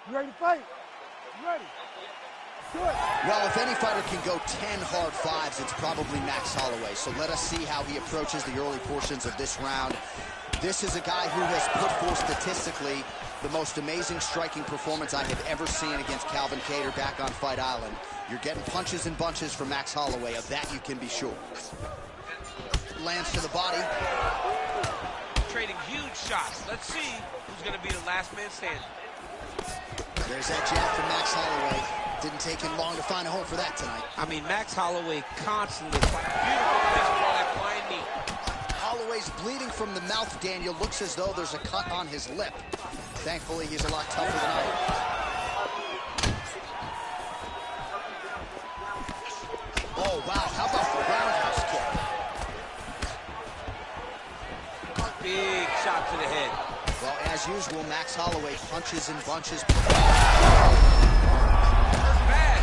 You ready to fight? You ready? Do it. Well, if any fighter can go 10 hard fives, it's probably Max Holloway. So let us see how he approaches the early portions of this round. This is a guy who has put forth statistically the most amazing striking performance I have ever seen against Calvin Kattar back on Fight Island. You're getting punches and bunches from Max Holloway. Of that you can be sure. Lands to the body. Trading huge shots. Let's see who's going to be the last man standing. There's that jab from Max Holloway. Didn't take him long to find a home for that tonight. I mean, Max Holloway constantly fighting. Beautiful place for that flying knee. Holloway's bleeding from the mouth, Daniel. Looks as though there's a cut on his lip. Thankfully, he's a lot tougher than I am. Oh, wow. How about the roundhouse kick? Big shot to the head. Well, as usual, Max Holloway punches and bunches. Bad.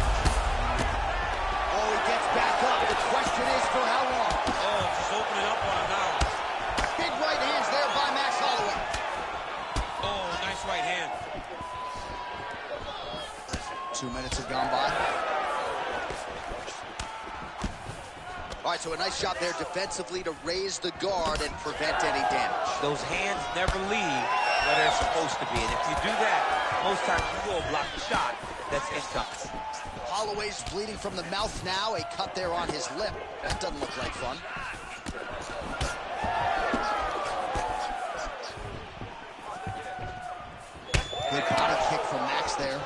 Oh, he gets back up. The question is for how long? Oh, just opening up on him now. Big right hands there by Max Holloway. Oh, nice right hand. 2 minutes have gone by. All right, so a nice job there defensively to raise the guard and prevent any damage. Those hands never leave where they're supposed to be. And if you do that, most times you will block the shot that's incoming. Holloway's bleeding from the mouth now. A cut there on his lip. That doesn't look like fun. Good body kick from Max there.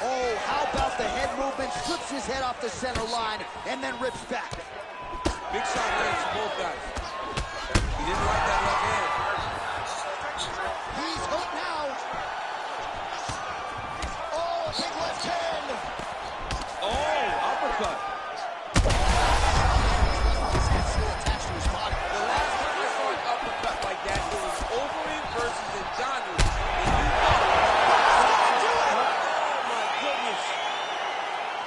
Oh, how about the head movement? Flips his head off the center line and then rips back. Big shot lands for both guys. He didn't like that left hand. He's hooked now. Oh, big left hand. Oh, uppercut. His head still attached to his body. The last time I saw an uppercut like that, it was Overeem versus Ngannou.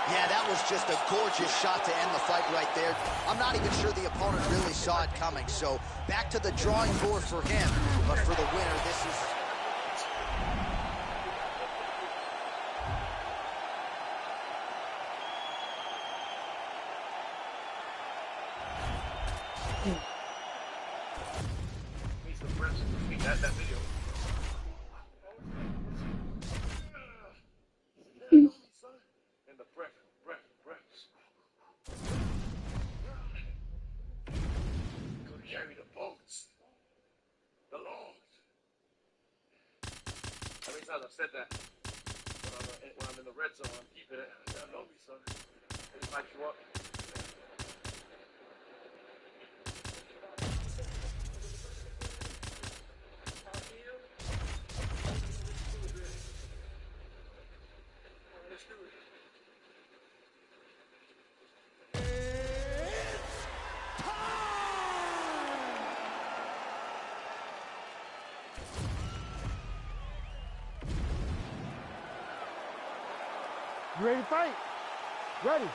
Yeah, that was just a gorgeous shot to end the fight right there. I'm not even sure the opponent really saw it coming. So back to the drawing board for him. But for the winner, this is... That video. And the breath. Gonna carry the boats. The Lord. How many times I've said that? When I'm in the red zone, I'm keeping it. I know me, son. It just lights you up. You ready to fight? Ready.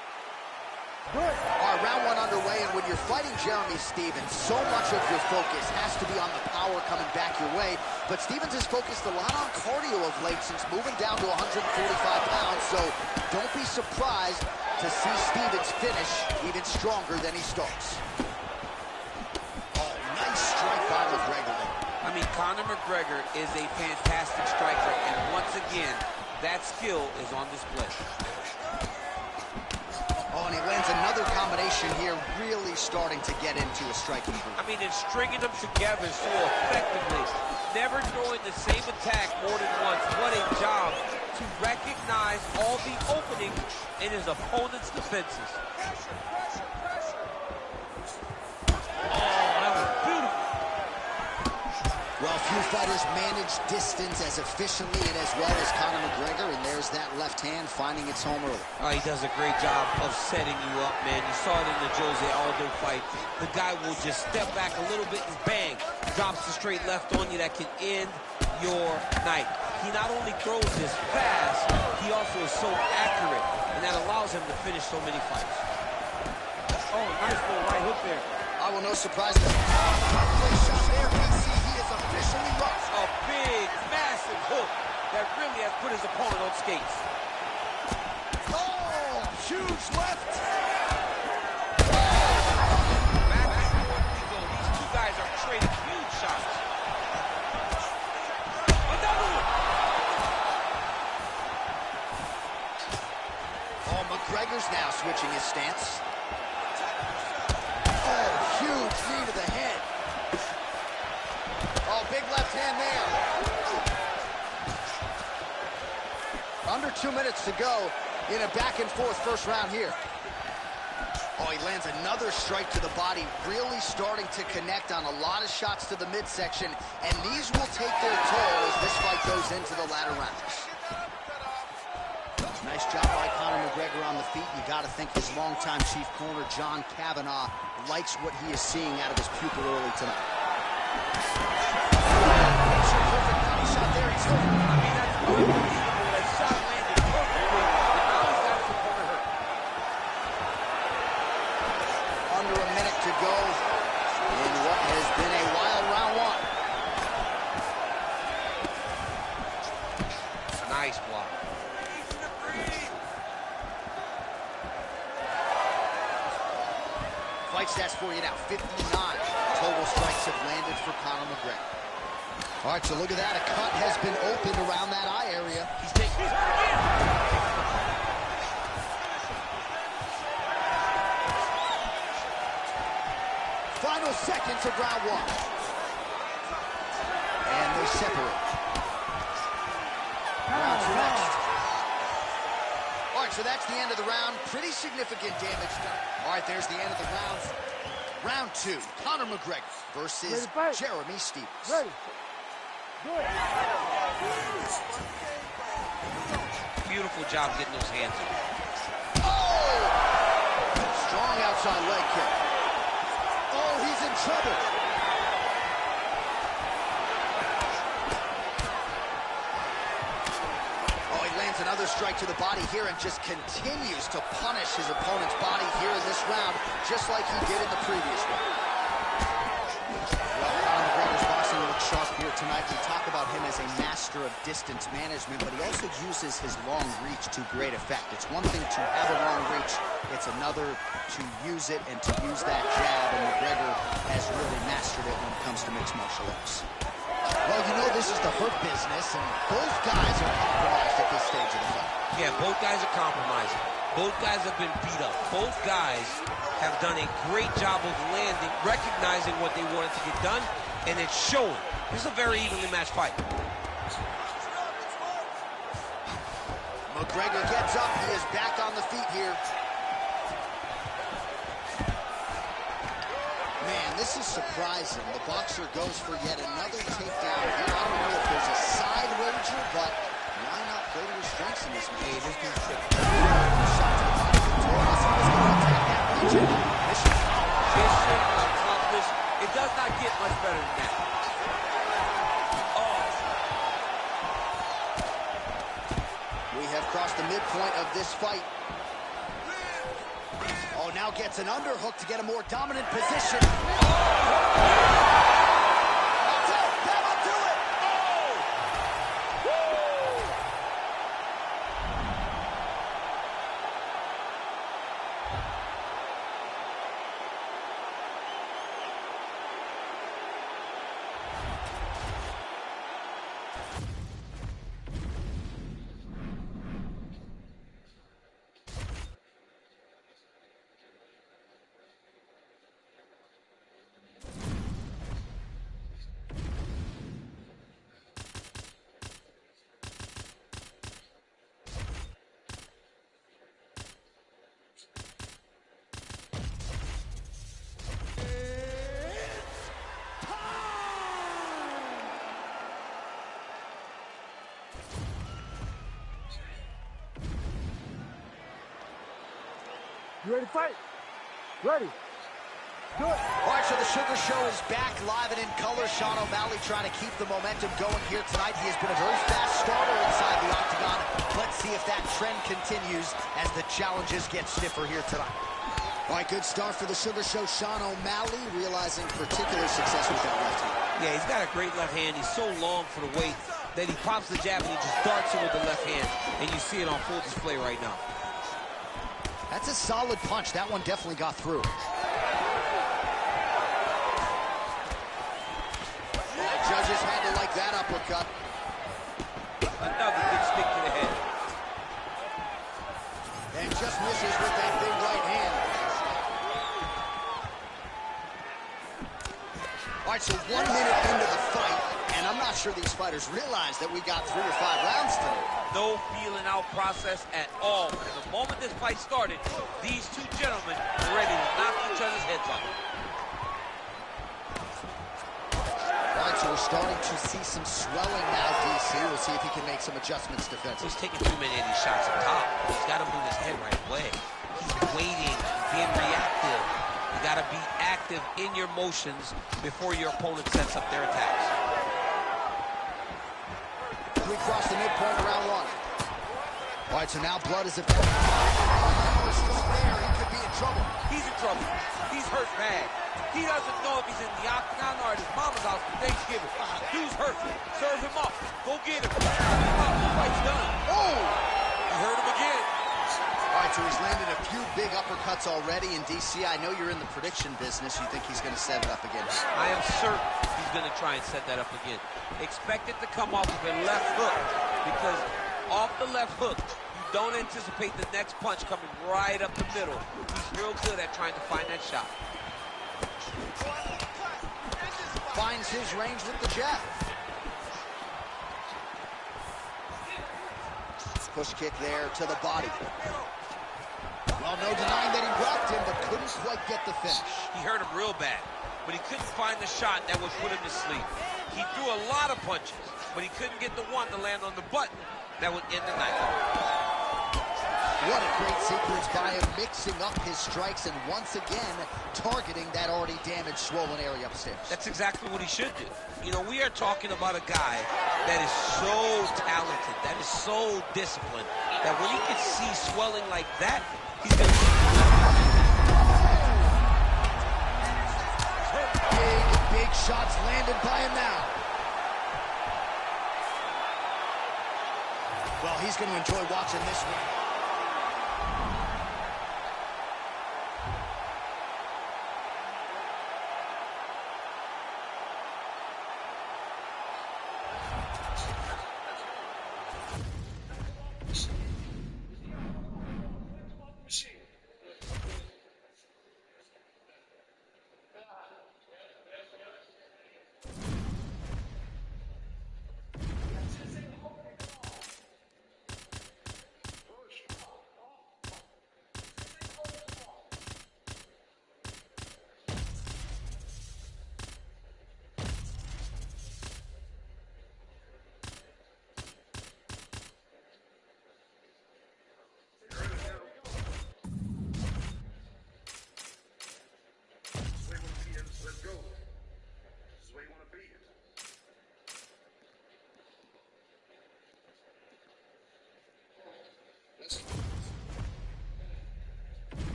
Do it. All right, round one underway, and when you're fighting Jeremy Stephens, so much of your focus has to be on the power coming back your way. But Stephens has focused a lot on cardio of late since moving down to 145 pounds, so don't be surprised to see Stephens finish even stronger than he starts. Oh, nice strike by McGregor there. I mean, Conor McGregor is a fantastic striker, and once again, that skill is on display. Oh, and he lands another combination here, really starting to get into a striking groove. I mean, it's stringing them together so effectively, never throwing the same attack more than once. What a job to recognize all the openings in his opponent's defenses. Well, few fighters manage distance as efficiently and as well as Conor McGregor, and there's that left hand finding its home early. Oh, he does a great job of setting you up, man. You saw it in the Jose Aldo fight. The guy will just step back a little bit and bang, drops the straight left on you that can end your night. He not only throws this fast, he also is so accurate, and that allows him to finish so many fights. Oh, nice little right hook there. I will no surprise that shot there, PC. He is officially lost. A big, massive hook. on skates. Oh, huge left. Back and forth we go. These two guys are trading huge shots. Another one. Oh, McGregor's now switching his stance. Oh, huge knee to the head. Oh, big left hand there. Under 2 minutes to go in a back-and-forth first round here. Oh, he lands another strike to the body, really starting to connect on a lot of shots to the midsection, and these will take their toll as this fight goes into the latter rounds. Nice job by Conor McGregor on the feet. You got to think his longtime chief corner, John Kavanagh, likes what he is seeing out of his pupil early tonight. Perfect body shot there. He's hurt. I mean, that's unbelievable. That shot landed perfectly, and now he's got his opponent hurt. Under a minute to go in what has been a wild round one. Nice block. Fight stats for you now. 59 total strikes have landed for Conor McGregor. All right, so look at that. A cut has been opened around that eye area. He's taking his again. Final seconds of round one. And they separate. Round next. All right, so that's the end of the round. Pretty significant damage done. All right, there's the end of the round. Round two, Conor McGregor versus Jeremy Stephens. Ready. Good. Beautiful job getting those hands in. Oh! Strong outside leg kick. Oh, he's in trouble. Oh, he lands another strike to the body here and just continues to punish his opponent's body here in this round, just like he did in the previous round. Well, Conor McGregor's boxing looks sharp here tonight. We talk about him as a master of distance management, but he also uses his long reach to great effect. It's one thing to have a long reach, it's another to use it and to use that jab, and McGregor has really mastered it when it comes to mixed martial arts. Well, you know this is the hurt business, and both guys are compromised at this stage of the fight. Yeah, both guys are compromising. Both guys have been beat up. Both guys have done a great job of landing, recognizing what they wanted to get done, and it's showing. This is a very evenly matched fight. McGregor gets up. He is back on the feet here. Man, this is surprising. The boxer goes for yet another takedown here. I don't know if there's a side wager, but why not play to his strengths in this game? This dude's tricky. Shot to the body from Torres. He was going to attack that region. Mission accomplished. It does not get much better than that. Oh. We have crossed the midpoint of this fight. Oh, now gets an underhook to get a more dominant position. That's it. That'll do it. You ready to fight? Ready. Good. All right, so the Sugar Show is back live and in color. Sean O'Malley trying to keep the momentum going here tonight. He has been a very fast starter inside the octagon. Let's see if that trend continues as the challenges get stiffer here tonight. All right, good start for the Sugar Show. Sean O'Malley realizing particular success with that left hand. Yeah, he's got a great left hand. He's so long for the weight. that he pops the jab and he just darts it with the left hand, and you see it on full display right now. That's a solid punch. That one definitely got through. Judges had to like that uppercut. Another good stick to the head. And just misses with that big right hand. All right, so 1 minute into the fight, and I'm not sure these fighters realize that we got 3 or 5 rounds today. No feeling out process at all. And the moment this fight started, these two gentlemen were ready to knock each other's heads off. All right, so we're starting to see some swelling now, DC. We'll see if he can make some adjustments defensively. He's taking too many of these shots up top. He's got to move his head right away. He's waiting, being reactive. You got to be active in your motions before your opponent sets up their attacks. We cross the midpoint of round 1. All right, so now blood is available. There, he could be in trouble. He's in trouble. He's hurt bad. He doesn't know if he's in the octagon or at his mama's house for Thanksgiving. Dude's hurt. Serve him up. Go get him. The fight's done. Oh! He hurt him again. All right, so he's landed a few big uppercuts already. In DC, I know you're in the prediction business. You think he's going to set it up again? I am certain he's going to try and set that up again. Expect it to come off with a left hook, because off the left hook, you don't anticipate the next punch coming right up the middle. He's real good at trying to find that shot. Finds his range with the jab. Push kick there to the body. Well, no denying that he rocked him, but couldn't quite get the finish. He hurt him real bad, but he couldn't find the shot that would put him to sleep. He threw a lot of punches, but he couldn't get the one to land on the button that would end the night. What a great sequence by him, mixing up his strikes and once again targeting that already damaged, swollen area upstairs. That's exactly what he should do. You know, we are talking about a guy that is so talented, that is so disciplined, that when he can see swelling like that, he's going to... Big shots landed by him now. Well, he's going to enjoy watching this one.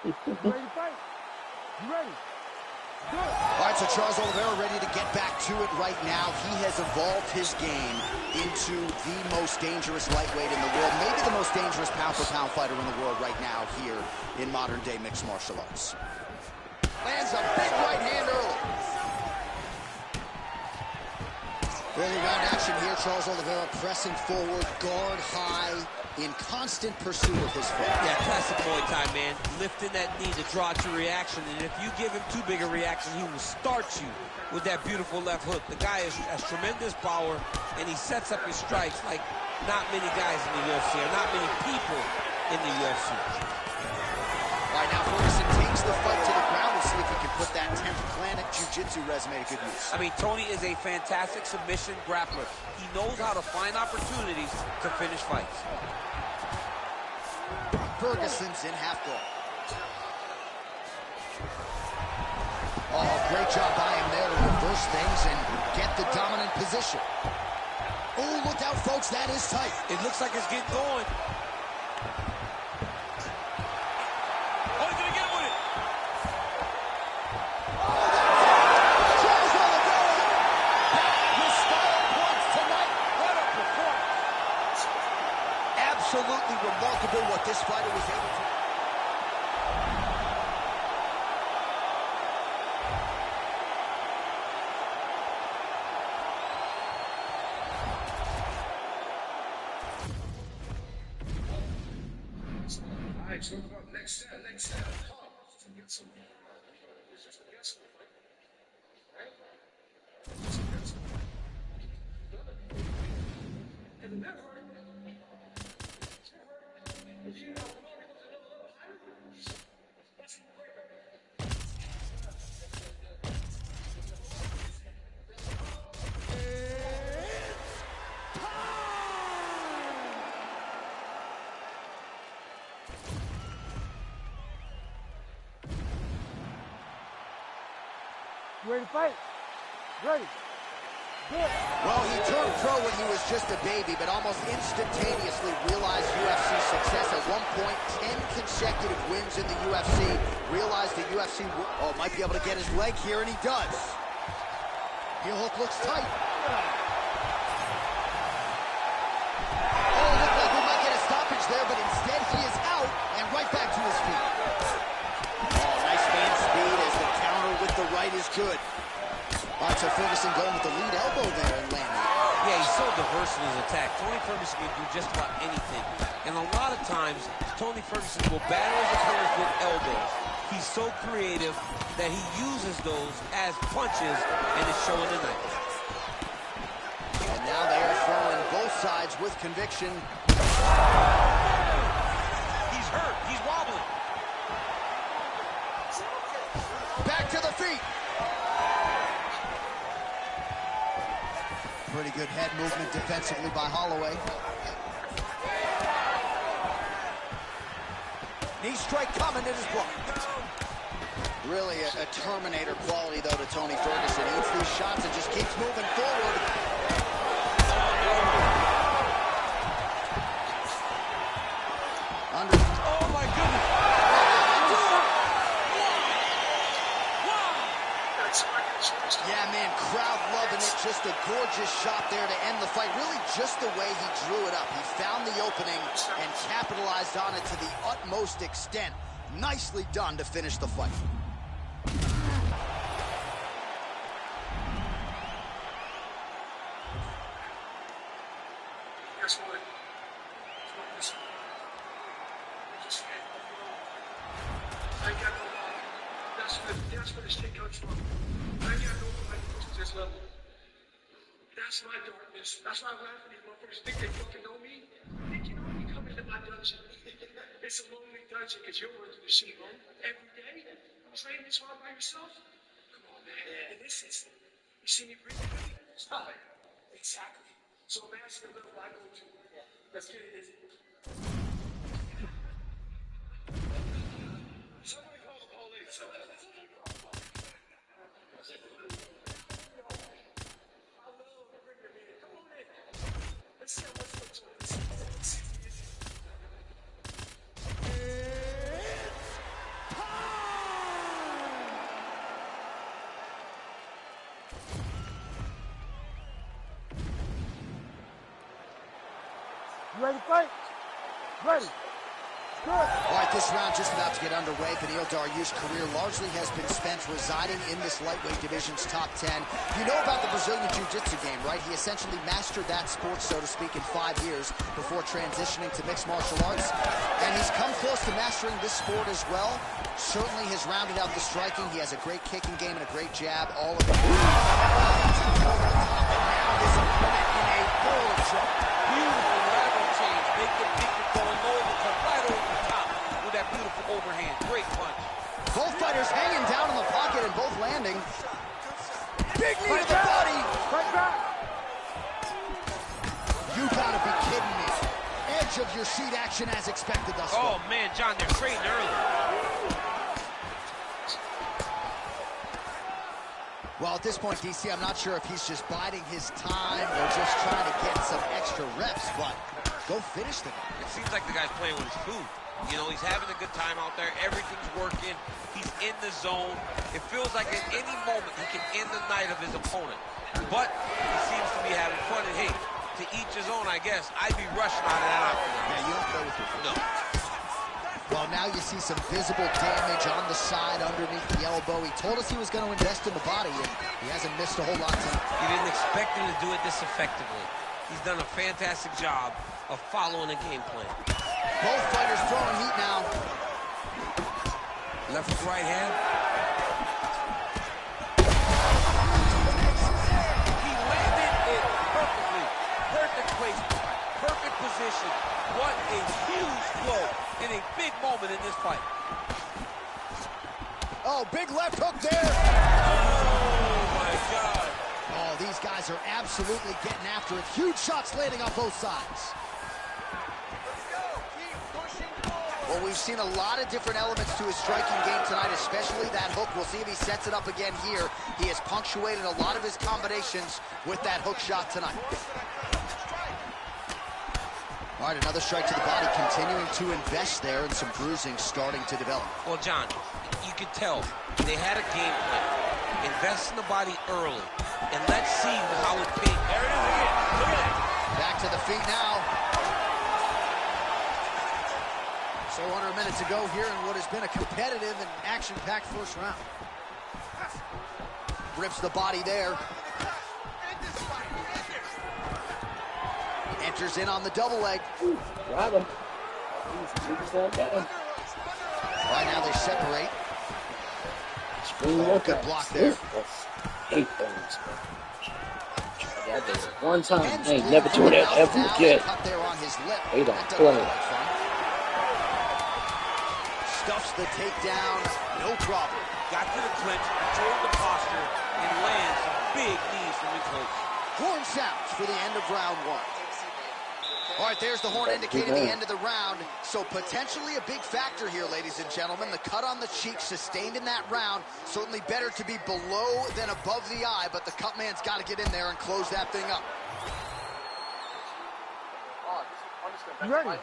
You ready to fight? You ready? Good. All right, so Charles Oliveira ready to get back to it right now. He has evolved his game into the most dangerous lightweight in the world, maybe the most dangerous pound-for-pound fighter in the world right now here in modern-day mixed martial arts. Lands a big right hand early. Early round action here, Charles Oliveira pressing forward, guard high, in constant pursuit of his foot. Yeah, classic Muay Thai, man. Lifting that knee to draw out your reaction, and if you give him too big a reaction, he will start you with that beautiful left hook. The guy has tremendous power, and he sets up his strikes like not many guys in the UFC, or not many people in the UFC. All right, now Ferguson takes the fight to the ground. We'll see if he can put that 10th Planet Jiu-Jitsu resume to good use. I mean, Tony is a fantastic submission grappler. He knows how to find opportunities to finish fights. Ferguson's in half guard. Oh, great job by him there to reverse things and get the dominant position. Oh, look out, folks, that is tight. It looks like it's getting going. Oh, he's gonna get him with it. Charles Oliveira, Absolutely remarkable what this fighter was able to do. All right, so next set. Get some. Get some. Right? Get some. And never. If you know, You ready to fight? Ready. Good. Well, he turned pro when he was just a baby, but almost instantaneously realized UFC success. At one point, 10 consecutive wins in the UFC. Realized the UFC might be able to get his leg here, and he does. Heel hook looks tight. Oh, looked like we might get a stoppage there, but instead he is out and right back to his feet. Oh, nice man speed as the counter with the right is good. All right, so Ferguson going with the lead elbow there and landing. Yeah, he's so diverse in his attack. Tony Ferguson can do just about anything. And a lot of times, Tony Ferguson will battle his opponents with elbows. He's so creative that he uses those as punches, and it's showing tonight. And now they are throwing both sides with conviction. He's hurt. He's wobbling. Back to the feet. Pretty good head movement defensively by Holloway. Knee strike coming, it is blocked. Really a Terminator quality, though, to Tony Ferguson. He hits these shots and just keeps moving forward. Oh, my goodness. Yeah, man, crowd loving it. Just a gorgeous shot there to end the fight. Really just the way he drew it up. He found the opening and capitalized on it to the utmost extent. Nicely done to finish the fight. guess what? I got no that's where the shit comes from. I got no to this level. That's my darkness. That's why I laugh at these motherfuckers think they fucking know me. Think you know me? Come into my dungeon. It's a lonely dungeon because you're going through the shit, man. Every day. Training this all by yourself? Come on, man. And this is, you see me breathing heavy? Stop it. Exactly. So imagine the level I go to. Let's get it. Somebody call the police. Let's see what's going You ready to fight? Ready. Good. All right, this round just about to get underway. Beneil Dariush's career largely has been spent residing in this lightweight division's top 10. You know about the Brazilian Jiu-Jitsu game, right? He essentially mastered that sport, so to speak, in 5 years before transitioning to mixed martial arts. And he's come close to mastering this sport as well. Certainly has rounded out the striking. He has a great kicking game and a great jab. All of it. His opponent in a world of trouble. Beautiful lateral change. Make the kicker going low to come right over the top with that beautiful overhand. Great punch. Both fighters hanging down in the pocket and both landing. Big knee to the body. Fight back. You gotta be kidding me. Edge of your seat action as expected thus far. Oh, man, John, they're trading early. Well, at this point, DC, I'm not sure if he's just biding his time or just trying to get some extra reps, but go finish the guy. It seems like the guy's playing with his food. You know, he's having a good time out there. Everything's working. He's in the zone. It feels like at any moment he can end the night of his opponent. But he seems to be having fun. And hey, to each his own, I guess. I'd be rushing out of that octagon. Yeah, you don't play with your No. Well, now you see some visible damage on the side underneath the elbow. He told us he was going to invest in the body, and he hasn't missed a whole lot tonight. You didn't expect him to do it this effectively. He's done a fantastic job of following a game plan. Both fighters throwing heat now. Left with right hand. He landed it perfectly. Perfect placement. Perfect position. What a huge blow in a big moment in this fight. Oh, big left hook there. Oh, my God. Oh, these guys are absolutely getting after it. Huge shots landing on both sides. Well, we've seen a lot of different elements to his striking game tonight, especially that hook. We'll see if he sets it up again here. He has punctuated a lot of his combinations with that hook shot tonight. All right, another strike to the body, continuing to invest there, and some bruising starting to develop. Well, John, you could tell they had a game plan. Invest in the body early, and let's see how it pays. There it is again. Look at that. Back to the feet now. So under a minute to go here in what has been a competitive and action-packed first round. Rips the body there. Enters in on the double leg. Got him. Got him. Right now they separate. Oh, good block there. Hate things, man. I did it one time. I ain't never doing that ever again. They don't play. Stuffs the takedown, no problem. Got to the clinch, controlled the posture, and lands some big knees from the clinch. Horn sounds for the end of round one. All right, there's the horn indicating the end of the round. So potentially a big factor here, ladies and gentlemen. The cut on the cheek sustained in that round. Certainly better to be below than above the eye, but the cut man's got to get in there and close that thing up. You ready?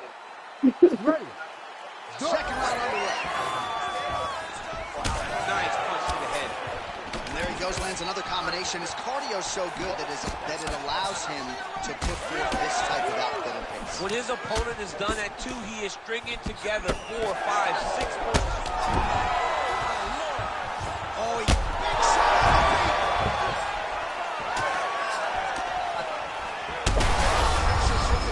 You ready? Second round underway. Nice punch to the head. And there he goes, lands another combination. His cardio's so good that it allows him to put forth this type of output and pace. When his opponent is done at 2, he is stringing together 4, 5, 6 points. Oh, he big shot on the feet.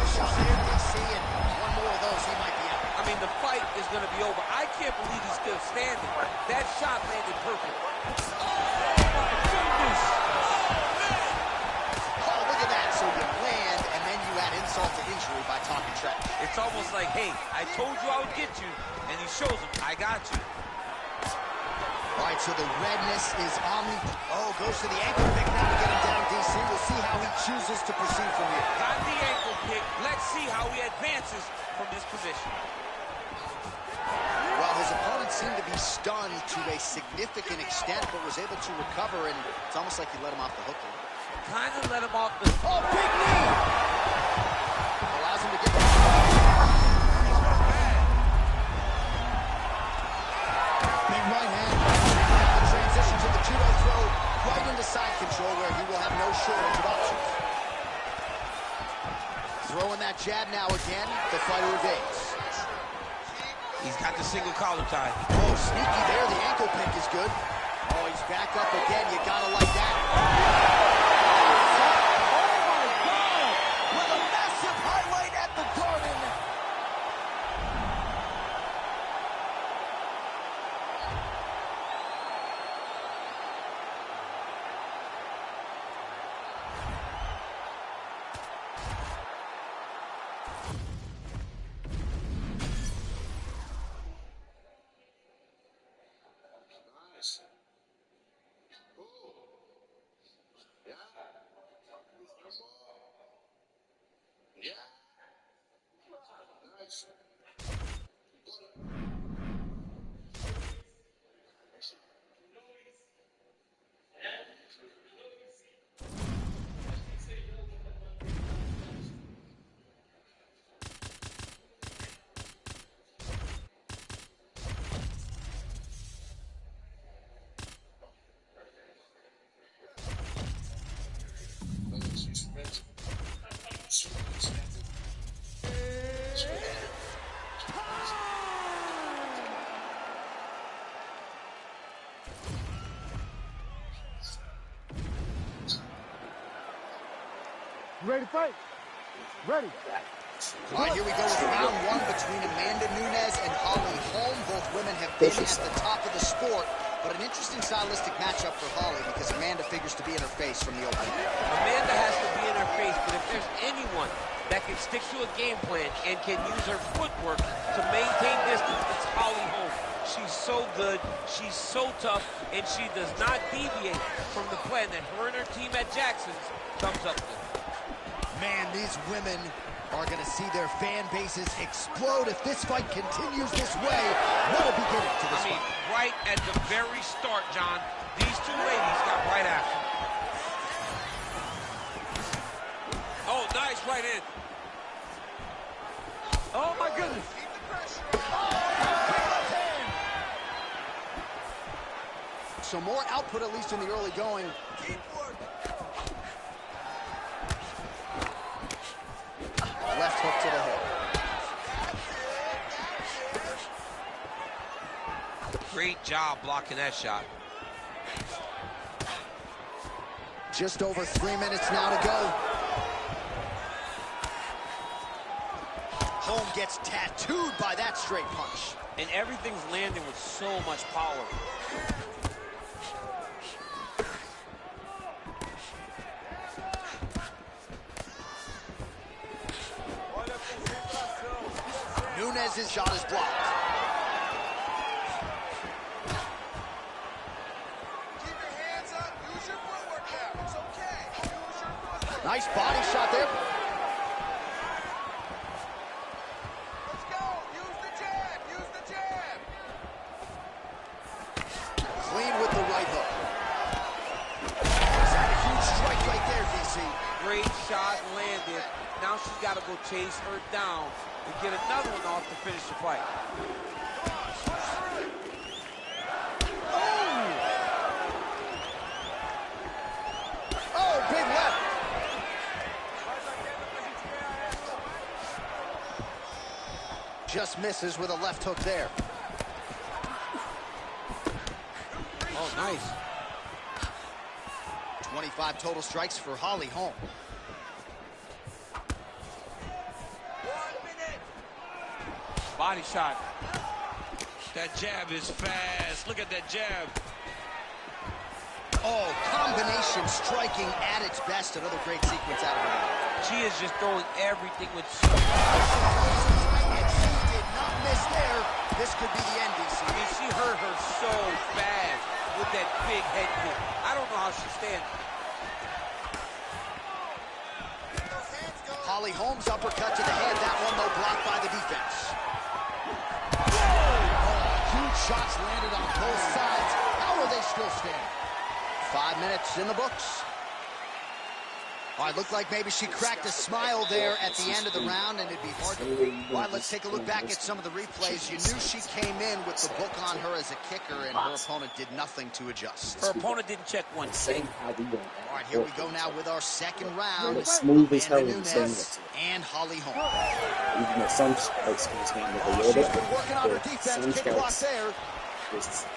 Shot here, DC, and one more of those, he might be out. I mean, the fight is going to be over. I can't believe he's still standing. That shot landed perfect. Oh, my goodness. Oh, look at that. So you land, and then you add insult to injury by talking trash. It's almost like, hey, I told you I would get you, and he shows him, I got you. All right, so the redness is on the... Oh, goes to the ankle pick now to get him down, DC. We'll see how he chooses to proceed from here. Got the ankle pick. Let's see how he advances from this position. Well, his opponent seemed to be stunned to a significant extent, but was able to recover, and it's almost like he let him off the hook a little. Kind of let him off the... Oh, big knee! Allows him to get... Big right hand. The transition to the judo throw right into side control, where he will have no shortage of options. Throwing that jab now again, the fighter evades. He's got the single collar tie. Oh, sneaky there. The ankle pick is good. Oh, he's back up again. You gotta like that. Oh, my God! With a massive highlight at the Garden. You ready to fight? Ready. All right, here we go with round one between Amanda Nunes and Holly Holm. Both women have been at the top of the sport, but an interesting stylistic matchup for Holly because Amanda figures to be in her face from the opening. Amanda has to be in her face, but if there's anyone that can stick to a game plan and can use her footwork to maintain distance, it's Holly Holm. She's so good, she's so tough, and she does not deviate from the plan that her and her team at Jackson's comes up with. Man, these women are going to see their fan bases explode if this fight continues this way. What a beginning to this fight. Right at the very start, John, these two ladies got right after. Oh, nice right in. Oh, my goodness. So more output, at least in the early going. Left hook to the head. Great job blocking that shot. Just over 3 minutes now to go. Holm gets tattooed by that straight punch. And everything's landing with so much power. Nunes' shot is blocked. Keep your hands up. Use your footwork now. It's okay. Use your footwork. Nice body shot there. Let's go. Use the jab. Use the jab. Clean with the right hook. Is that a huge strike right there, DC? Great shot landed. Now she's got to go chase her down and get another one off to finish the fight. Oh, big left. Just misses with a left hook there. Oh, nice. 25 total strikes for Holly Holm. Body shot. That jab is fast. Look at that jab. Oh, combination striking at its best. Another great sequence out of her. She is just throwing everything with And she did not miss there. This could be the end, DC. I mean, she hurt her so bad with that big head kick. I don't know how she's standing. Holly Holm's uppercut to the head. That one, though, blocked by the defense. Huge shots landed on both sides. How are they still standing? 5 minutes in the books. All right, looked like maybe she cracked a smile there at the end of the round, and it'd be hard to... All right, let's take a look back at some of the replays. You knew she came in with the book on her as a kicker, and her opponent did nothing to adjust. Her opponent didn't check one. All right, here we go now with our second round. Smooth as hell Amanda in the same Nunes and Holly Holm. Even though some strikes can stand with a little She's bit, been working on her defense. Kick block there. just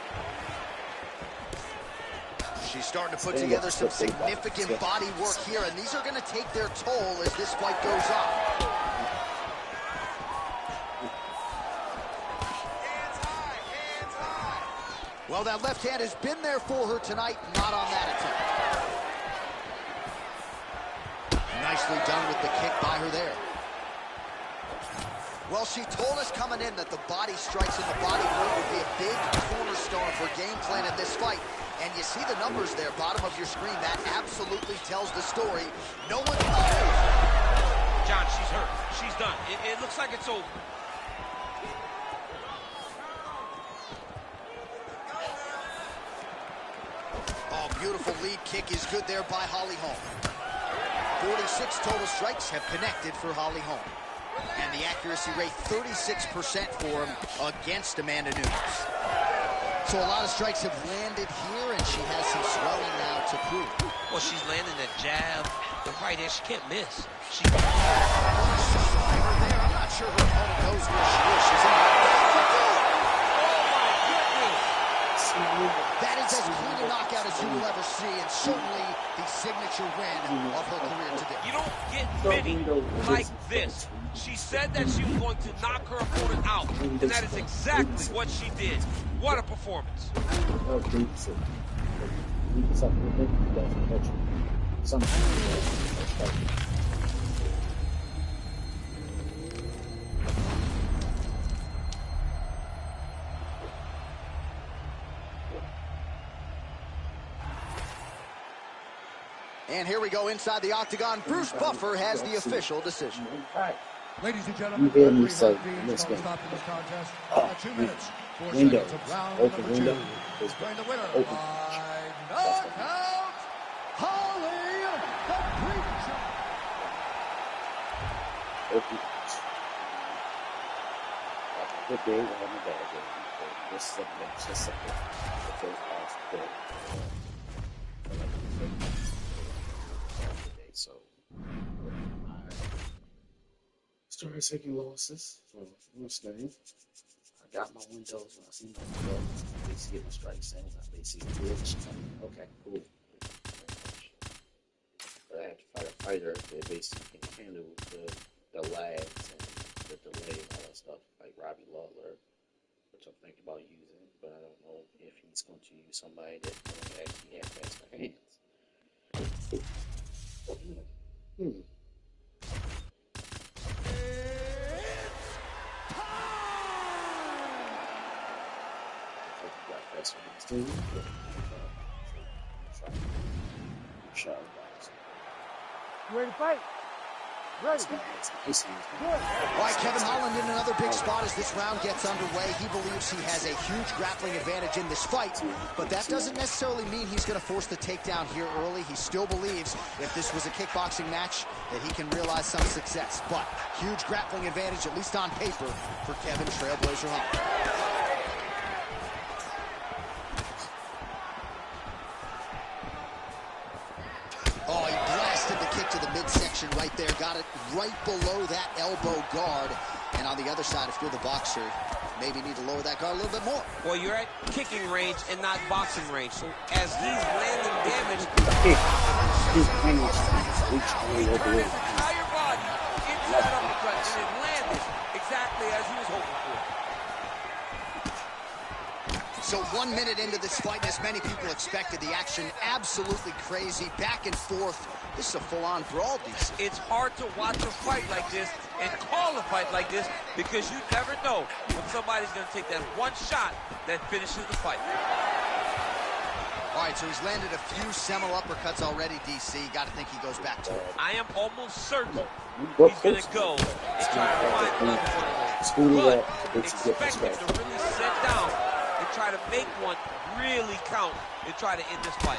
She's starting to put together some significant body work here, and these are going to take their toll as this fight goes on. Hands high. Hands high. Well, that left hand has been there for her tonight, not on that attempt. Nicely done with the kick by her there. Well, she told us coming in that the body strikes and the body work would be a big cornerstone of her game plan in this fight. And you see the numbers there, bottom of your screen. That absolutely tells the story. No one... Oh! John, she's hurt. She's done. It looks like it's over. Oh, beautiful lead kick is good there by Holly Holm. 46 total strikes have connected for Holly Holm. And the accuracy rate, 36% for him against Amanda Nunes. So a lot of strikes have landed here, and she has some swelling now to prove. Well, she's landing that jab, the right hand. She can't miss. She... There. I'm not sure her opponent knows where she is. She's in the... Oh, my goodness. That is as clean a knockout as you will ever see, and certainly the signature win of her career today. You don't get many like this. She said that she was going to knock her opponent out, and that is exactly what she did. What a performance. And here we go inside the octagon. Bruce Buffer has the official decision. Ladies and gentlemen, You hear me say in this game, stop in this contest. 2 window, minutes, 4 seconds of round open number window, 2. is Declaring the winner open. by knockout, Holly the Preacher. Open. Good day, we're having a bad day. This is a match, this is the first pass today. So, I started taking losses for this game. I got my windows when I see my windows. I basically get my strikes in. I basically glitch. Okay, cool. But I have to fight a fighter that basically can handle the lags and the delay and all that stuff, like Robbie Lawler, which I'm thinking about using, but I don't know if he's going to use somebody that don't actually have faster hands. You ready to fight? Ready. All right, Kevin Holland in another big spot as this round gets underway. He believes he has a huge grappling advantage in this fight, but that doesn't necessarily mean he's going to force the takedown here early. He still believes if this was a kickboxing match that he can realize some success, but huge grappling advantage, at least on paper, for Kevin Trailblazer Holland. Oh, he blasted the kick to the midsection right there. Got it right below that elbow guard. And on the other side, if you're the boxer, maybe need to lower that guard a little bit more. Well, you're at kicking range and not boxing range. So as he's landing damage, he put his entire body into that uppercut, and it landed exactly as he was hoping for. So 1 minute into this fight, as many people expected, the action absolutely crazy, back and forth. This is a full-on brawl, DC. It's hard to watch a fight like this and call a fight like this because you never know when somebody's going to take that one shot that finishes the fight. All right, so he's landed a few seminal uppercuts already, DC. Got to think he goes back to it. I am almost certain he's going to go and try to find another one of those. But expect him to really sit down and try to make one really count and try to end this fight.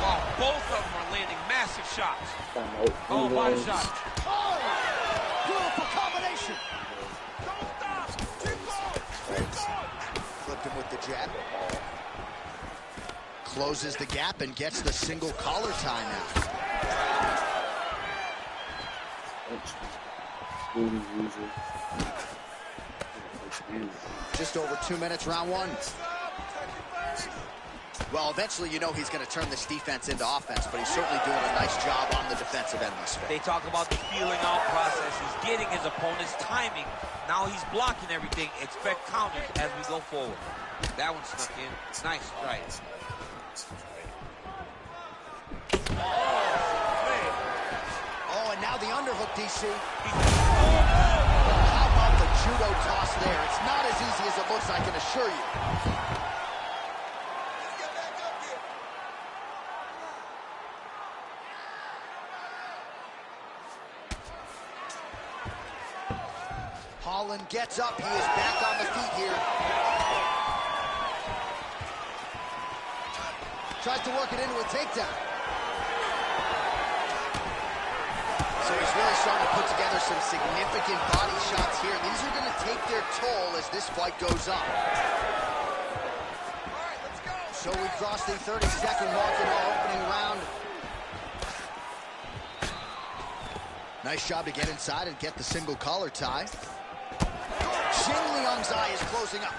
Oh, both of them are landing massive shots. Oh, body shot. Oh, beautiful combination. Don't stop. Keep going. Keep going. Flipped him with the jab. Closes the gap and gets the single collar tie now. Just over 2 minutes, round one. Well, eventually, you know he's going to turn this defense into offense, but he's certainly doing a nice job on the defensive end of this fight. They talk about the feeling out process. He's getting his opponent's timing. Now he's blocking everything. Expect counters as we go forward. That one snuck in. Nice strike. Oh, and now the underhook, DC. How about the judo toss there? It's not as easy as it looks, I can assure you. Holland gets up. He is back on the feet here. Tries to work it into a takedown. So he's really starting to put together some significant body shots here. These are going to take their toll as this fight goes on. All right, let's go. So we crossed the 30-second mark in our opening round. Nice job to get inside and get the single collar tie. Jing Liang's eye is closing up.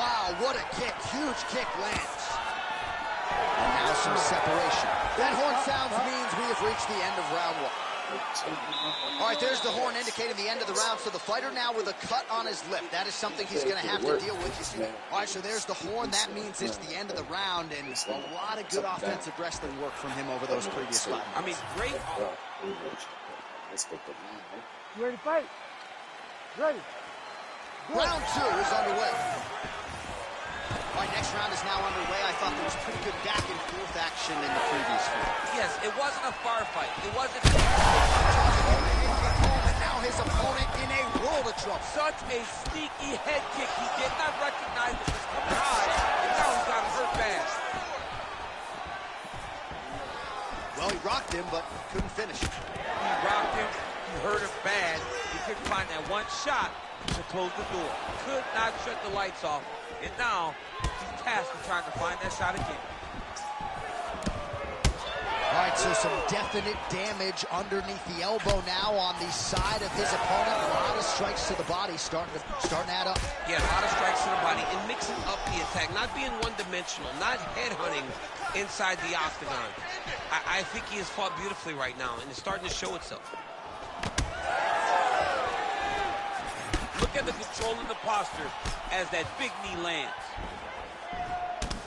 Wow, what a kick. Huge kick lands. And now some separation. That horn sounds means we have reached the end of round one. All right, there's the horn indicating the end of the round. So the fighter now with a cut on his lip. That is something he's going to have to deal with. You see? All right, so there's the horn. That means it's the end of the round, and a lot of good offensive wrestling work from him over those previous 5 minutes. I mean, great. You ready to fight? Ready. Round 2 is underway. All right, next round is now underway. I thought there was pretty good back and forth action in the previous fight. Yes, it wasn't a firefight. It wasn't. And now his opponent in a world of trouble. Such a sneaky head kick. He did not recognize it was coming high, and now he's got hurt bad. Well, he rocked him, but couldn't finish it. He rocked him. He hurt him bad. He couldn't find that one shot to close the door. Could not shut the lights off. And now he's tasked with trying to find that shot again. All right, so some definite damage underneath the elbow now on the side of his opponent. A lot of strikes to the body starting to add up. Yeah, a lot of strikes to the body and mixing up the attack, not being one-dimensional, not headhunting inside the octagon. I think he has fought beautifully right now, and it's starting to show itself. Look at the control and the posture as that big knee lands.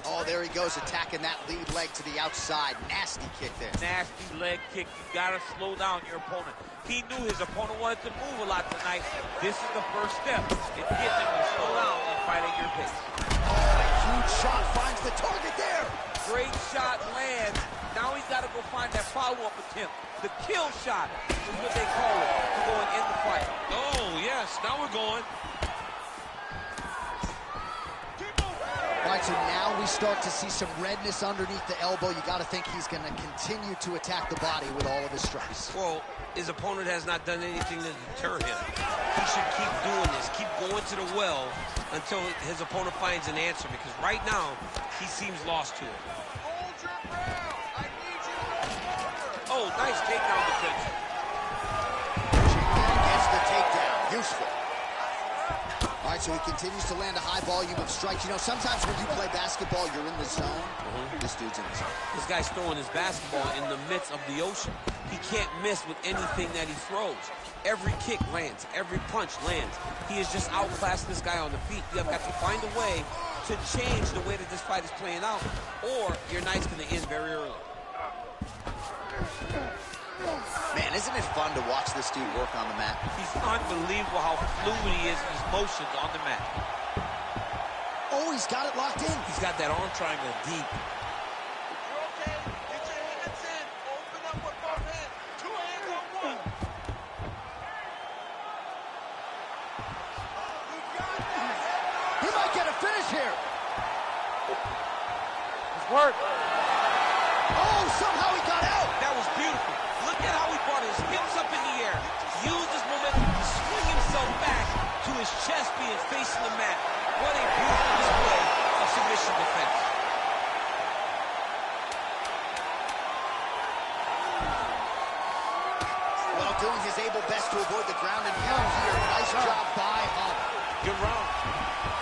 Oh, there he goes, attacking that lead leg to the outside. Nasty kick there. Nasty leg kick. You gotta slow down your opponent. He knew his opponent wanted to move a lot tonight. This is the first step in getting him to slow down and fight at your pace. Oh, a huge shot finds the target there. Great shot lands. Now he's got to go find that follow-up attempt. The kill shot is what they call it to go and end the fight. Oh, yes. Now we're going. All right, so now we start to see some redness underneath the elbow. You got to think he's going to continue to attack the body with all of his strikes. Well, his opponent has not done anything to deter him. He should keep doing this, keep going to the well until his opponent finds an answer, because right now, he seems lost to it. Hold your ground. I need you to move forward. Oh, nice takedown defense. Gets the takedown. Useful. All right, so he continues to land a high volume of strikes. You know, sometimes when you play basketball, you're in the zone. This dude's in the zone. This guy's throwing his basketball in the midst of the ocean. He can't miss with anything that he throws. Every kick lands. Every punch lands. He is just outclassing this guy on the feet. You have got to find a way to change the way that this fight is playing out, or your night's going to end very early. Man, isn't it fun to watch this dude work on the mat? He's unbelievable how fluid he is in his motions on the mat. Oh, he's got it locked in. He's got that arm triangle deep. You're okay. Get your hands in. Open up with both hands. Two hands on one. You got that. He might get a finish here. It's work. Oh, somehow he got out. That was beautiful. Look at how he brought his hips up in the air, used his momentum to swing himself back to his chest being facing the mat. What a beautiful display of submission defense. Well, doing his able best to avoid the ground and pound here. Nice job by Holland. Good round.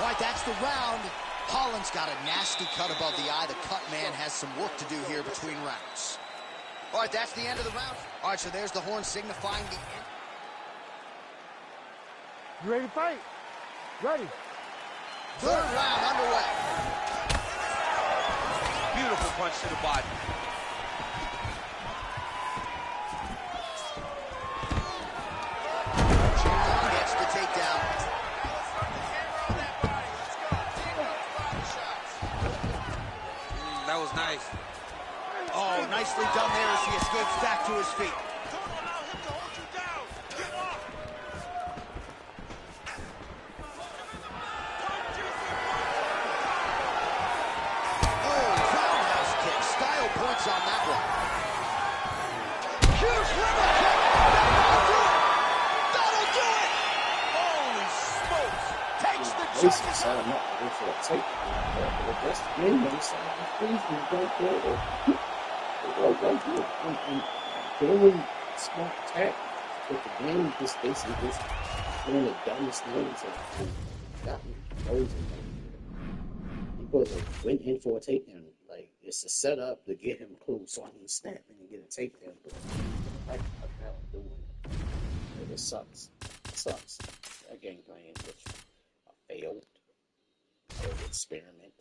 All right, that's the round. Holland's got a nasty cut above the eye. The cut man has some work to do here between rounds. All right, that's the end of the round. All right, so there's the horn signifying the end. You ready to fight? Ready. Third round underway. Beautiful punch to the body. Gets the takedown. That was nice. Oh, nicely done there as he escapes back to his feet. Don't allow him to hold you down. Get up. Oh, roundhouse kick. Style points on that one. Huge river kick. That'll do it. Holy smokes. Takes the Basically judges. set him up to go for a takedown. But that's the main one. So please don't go there. Right here. And fairly small attack. But the game just basically just one of the dumbest things I've gotten frozen. supposed to went in for a takedown. Like, it's a setup to get him close so I can snap in and get a takedown. But like, I'm doing it. It sucks. It sucks. That game plan was a failed experiment.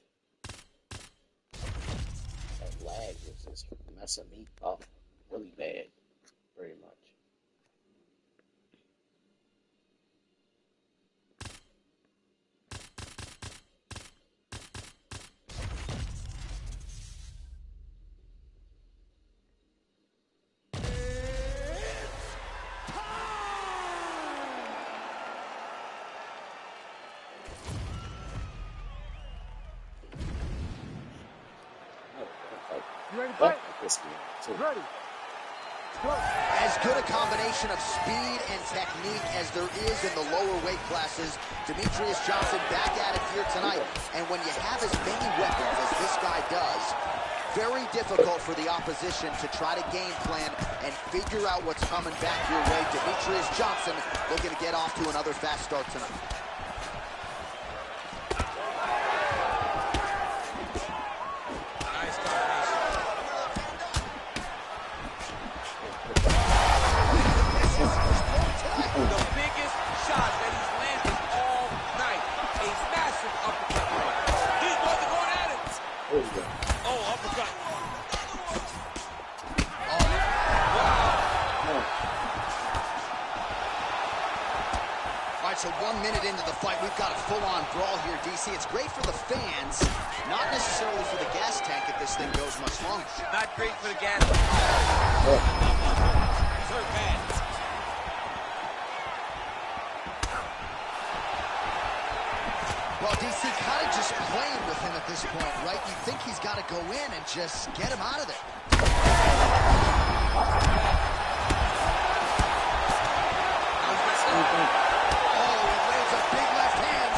That lag was just messing me up really bad. Very much. You ready to fight? Ready. As good a combination of speed and technique as there is in the lower weight classes, Demetrious Johnson back at it here tonight. And when you have as many weapons as this guy does, very difficult for the opposition to try to game plan and figure out what's coming back your way. Demetrious Johnson looking to get off to another fast start tonight. The biggest shot that he's landed all night. A massive uppercut. These boys are going at it. Oh, uppercut. Oh, wow. All right, so 1 minute into the fight, we've got a full-on brawl here, DC. It's great for the fans, not necessarily for the gas tank if this thing goes much longer. Not great for the gas. Hurt bad. Well, DC kind of just playing with him at this point, right? You think he's got to go in and just get him out of there. Oh, he lands a big left hand.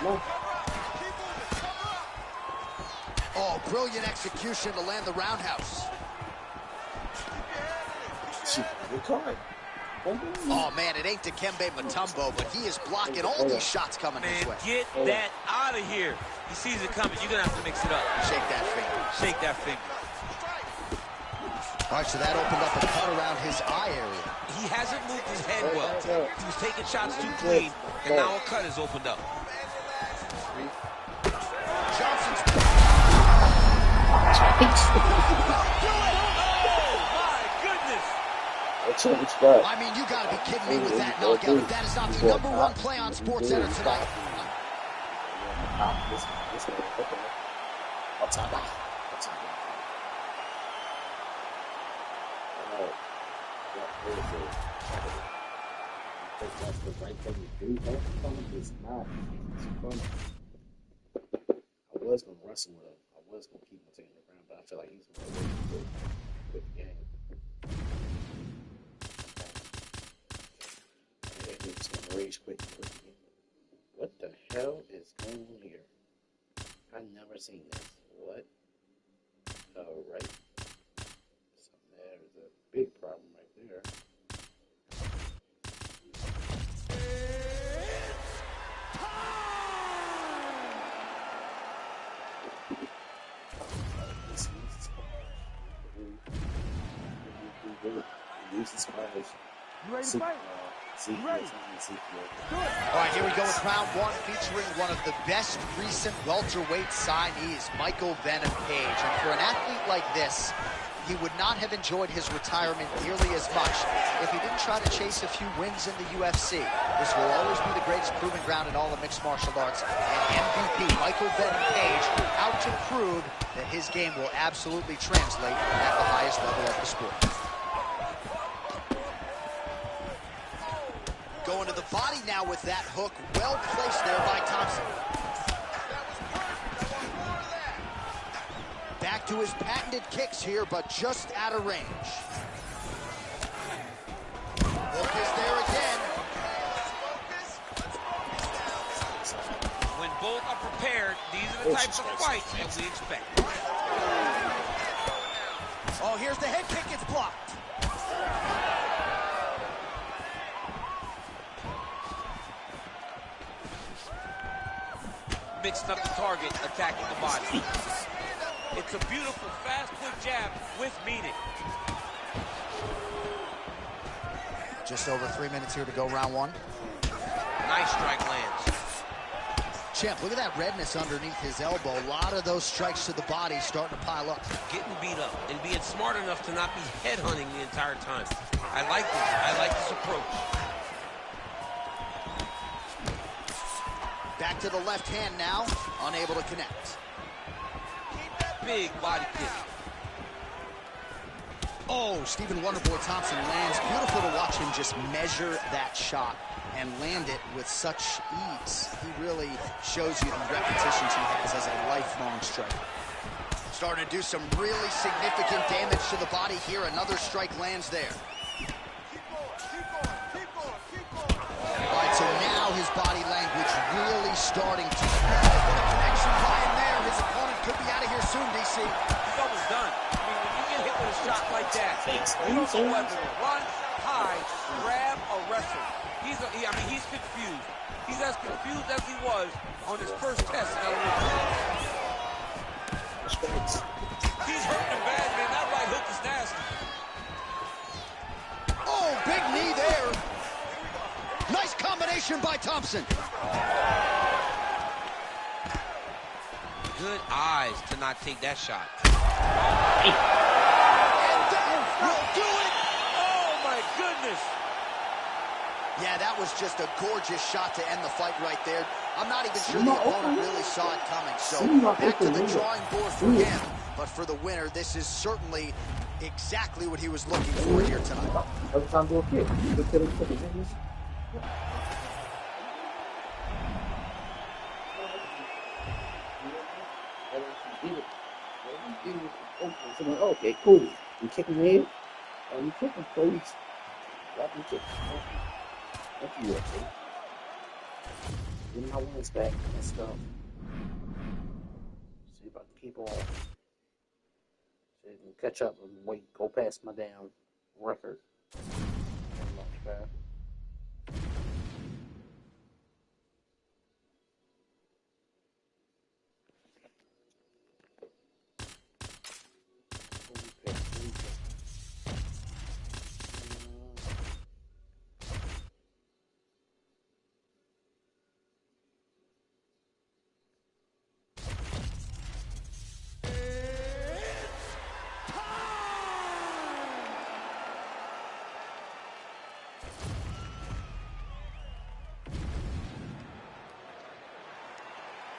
No. Oh, brilliant execution to land the roundhouse. Oh, man, it ain't Dikembe Mutombo, but he is blocking all these shots coming his way. Get that out of here. He sees it coming. You're going to have to mix it up. Shake that finger. Shake that finger. All right, so that opened up a cut around his eye area. He hasn't moved his head well. He was taking shots too clean, and now a cut has opened up. Johnson's... I mean, you gotta be kidding me with that knockout. If that is not the #1 play on SportsCenter tonight. That's the right thing to do. It's not. I was gonna wrestle with him. I was gonna keep him taking the ground, but I feel like he's gonna win the game. And he's gonna rage quick. What the hell is going on here? I've never seen this. What? Alright. So there's a big problem right there. You ready to fight? You ready? All right, here we go with round 1, featuring one of the best recent welterweight signees, Michael Venom Page. And for an athlete like this, he would not have enjoyed his retirement nearly as much if he didn't try to chase a few wins in the UFC. This will always be the greatest proving ground in all of mixed martial arts. And MVP Michael Venom Page out to prove that his game will absolutely translate at the highest level of the sport. Going to the body now with that hook, well placed there by Thompson. Back to his patented kicks here, but just out of range. Hook is there again. When both are prepared. These are the types of fights that we expect. Oh, here's the head kick. It's blocked. Mixing up the target, attacking the body. It's a beautiful, fast, quick jab with meaning. Just over 3 minutes here to go, round one. Nice strike lands. Champ, look at that redness underneath his elbow. A lot of those strikes to the body starting to pile up. Getting beat up and being smart enough to not be headhunting the entire time. I like this. I like this approach. Back to the left hand now, unable to connect. Big body kick. Oh, Stephen Wonderboy Thompson lands. Beautiful to watch him just measure that shot and land it with such ease. He really shows you the repetitions he has as a lifelong striker. Starting to do some really significant damage to the body here. Another strike lands there. All right, so now his body language really starting to... What a connection by him there. His opponent could be out of here soon, DC. He's almost done. I mean, when you get hit with a shot like that, you don't know whether to run, hide, grab, or wrestle. I mean, he's confused. He's as confused as he was on his first test in Illinois. He's hurting him bad, man. That right hook is nasty. Oh, big knee there. Nice combination by Thompson. Good eyes to not take that shot. And that will do it. Oh, my goodness. Yeah, that was just a gorgeous shot to end the fight right there. I'm not even sure the opponent really saw it coming. So back to the drawing board for him. But for the winner, this is certainly exactly what he was looking for here tonight. Okay, cool. You kick him in. You kick him, please. Drop him, kick him. Thank you, UFC. Get my wins back and stuff. See if I can keep on. So you can catch up and wait, go past my damn record.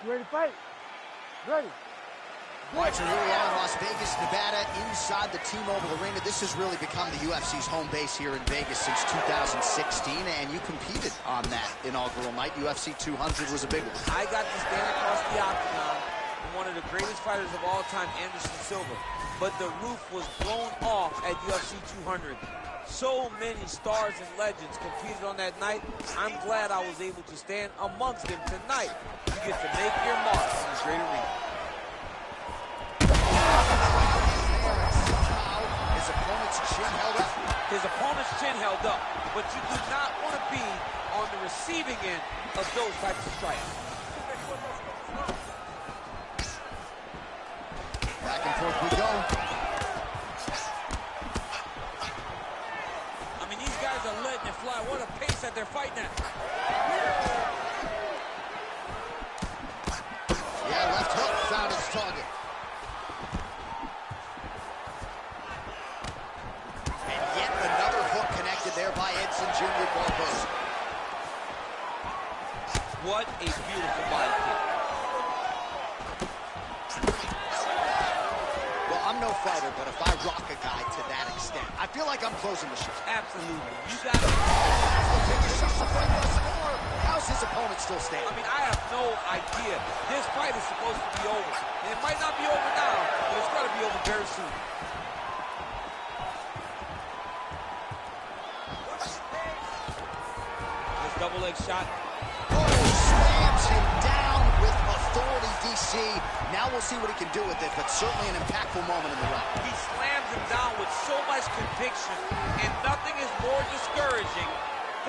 You ready to fight? Ready. All right, so here we are in Las Vegas, Nevada, inside the T-Mobile Arena. This has really become the UFC's home base here in Vegas since 2016, and you competed on that inaugural night. UFC 200 was a big one. I got to stand across the octagon from one of the greatest fighters of all time, Anderson Silva. But the roof was blown off at UFC 200. So many stars and legends competed on that night. I'm glad I was able to stand amongst them tonight. You get to make your mark in this great arena. His opponent's chin held up. His opponent's chin held up, but you do not want to be on the receiving end of those types of strikes. Back and forth we go. I mean, these guys are letting it fly. What a pace that they're fighting at. Yeah, left hook found its target. And yet another hook connected there by Edson Jr. Barboza. What a beautiful body kick. Well, I'm no fighter, but if I rock a guy to that extent, I feel like I'm closing the show. Absolutely. You got it. How's his opponent still standing? I mean, I have no idea. This fight is supposed to be over. And it might not be over now, but it's going to be over very soon. Nice double leg shot. Oh, slams him down with authority, DC. Now we'll see what he can do with it, but certainly an impactful moment in the round. He slams him down with so much conviction, and nothing is more discouraging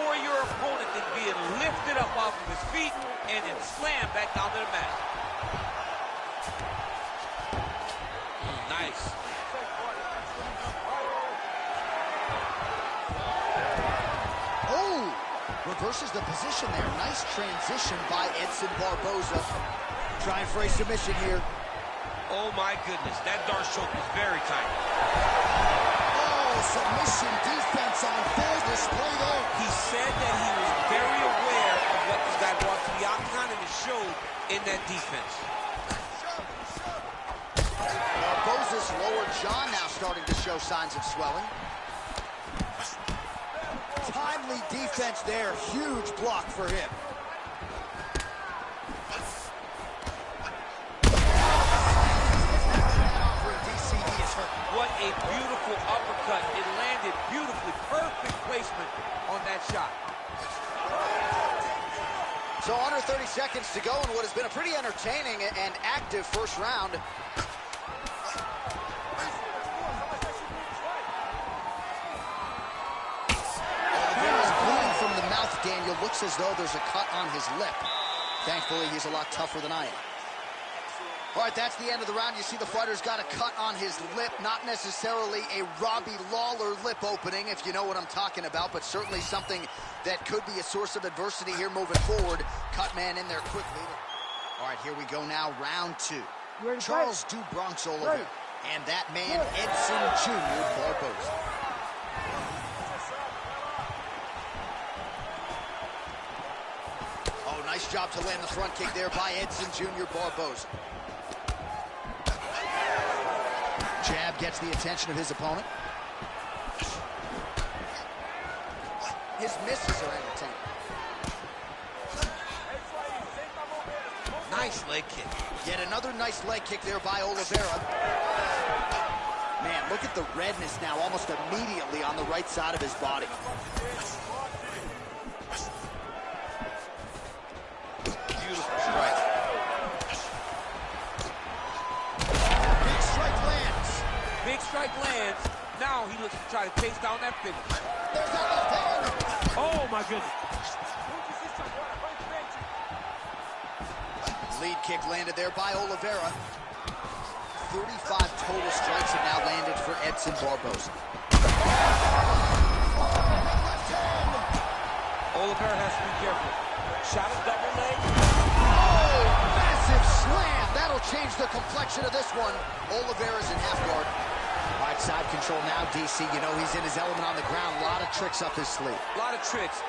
for your opponent than being lifted up off of his feet and then slammed back down to the mat. Nice. Oh, reverses the position there. Nice transition by Edson Barboza. Trying for a submission here. Oh my goodness, that Dart choke was very tight. Oh, submission defense on full display there. He said that he was very aware of what this guy brought to the octagon, and it showed in that defense. Barboza's lower jaw now starting to show signs of swelling. Timely defense there. Huge block for him. What a beautiful uppercut. It landed beautifully. Perfect placement on that shot. So under 30 seconds to go in what has been a pretty entertaining and active first round. Oliveira's bleeding from the mouth, Daniel. Looks as though there's a cut on his lip. Thankfully, he's a lot tougher than I am. All right, that's the end of the round. You see the fighter's got a cut on his lip, not necessarily a Robbie Lawler lip opening, if you know what I'm talking about, but certainly something that could be a source of adversity here moving forward. Cut man in there quickly. All right, here we go now, round two. Charles Du Bronx Oliveira, and that man, Edson Jr. Barboza. Oh, nice job to land the front kick there by Edson Jr. Barboza. Jab gets the attention of his opponent. His misses are entertaining. Nice leg kick. Yet another nice leg kick there by Oliveira. Man, look at the redness now almost immediately on the right side of his body. Beautiful strike. Big strike lands. Big strike lands. Now he looks to try to chase down that finish. There's that left hand. Oh my goodness. Lead kick landed there by Oliveira. 35 total strikes have now landed for Edson Barboza. Oliveira has to be careful. Shot a double leg. Oh, massive slam. That'll change the complexion of this one. Oliveira's in half guard. All right, side control now, DC. You know he's in his element on the ground. A lot of tricks up his sleeve. A lot of tricks.